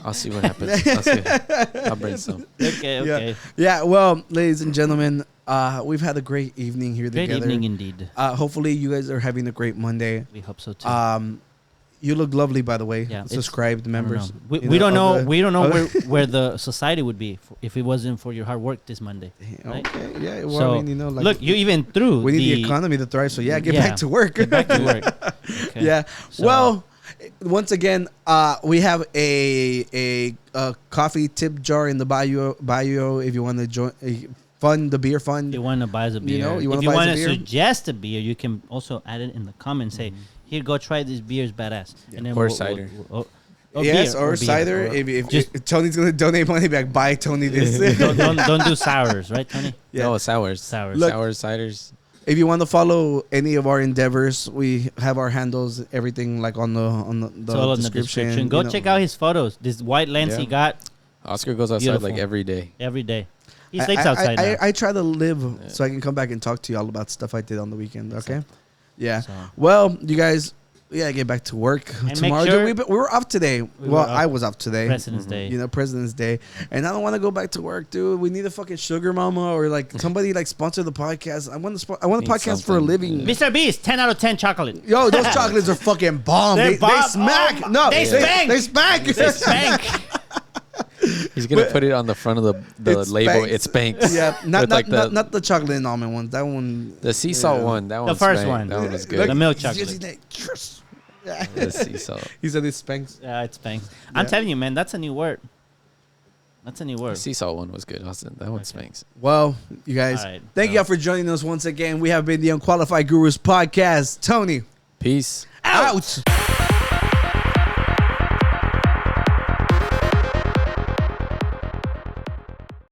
I'll see what happens. I'll bring some. Okay. Yeah. Well, ladies and gentlemen, We've had a great evening here Great together. evening indeed. Hopefully you guys are having a great Monday. We hope so too. You look lovely, by the way. Yeah, subscribed members. We don't know. We don't know where the society would be if it wasn't for your hard work this Monday. Right? Okay. Yeah. Well, So, I mean, like, look, you even through. We need the economy to thrive. So get back to work. Get back to work. Okay. Yeah. So- Well, once again, we have a coffee tip jar in the bio if you want to join. Fund the beer fund. You want to buy the beer. You if you want to suggest a beer, you can also add it in the comments. Say, here, go try this beer. It's badass. And then Or cider. Yes, beer, or beer. cider. If Tony's gonna donate money back, buy Tony this. don't do sours, right, Tony? Yeah. No, sours. Look, Sours, ciders. If you want to follow any of our endeavors, we have our handles, everything like on the It's all in the description. Go check out his photos. This white lens he got. Oscar goes outside Beautiful. like every day. Every day. He sleeps outside now. I try to live so I can come back and talk to you all about stuff I did on the weekend. Okay. Yeah. So. Well, you guys, get back to work And tomorrow. make sure we were off today. I was off today. President's Day. President's Day, and I don't want to go back to work, dude. We need a fucking sugar mama or like somebody like sponsor the podcast. I want a podcast for a living. Mr. Beast, 10 out of 10 chocolate. Yo, those chocolates are fucking bomb. They smack. Oh, No, they spank. They spank. They spank. He's gonna put it on the front of the label. Spanx. It spanks. Yeah, not like not the chocolate and almond ones. That one. the sea salt one. That one. first spanked. one. That one was The good. milk He's chocolate. using that. The sea salt. He said it spanks. Yeah, it spanks. I'm telling you, man, that's a new word. That's a new The word. sea salt one was good. That one spanks. Well, you guys, All right, thank you all for joining us once again. We have been the Unqualified Gurus podcast. Tony, Peace. out.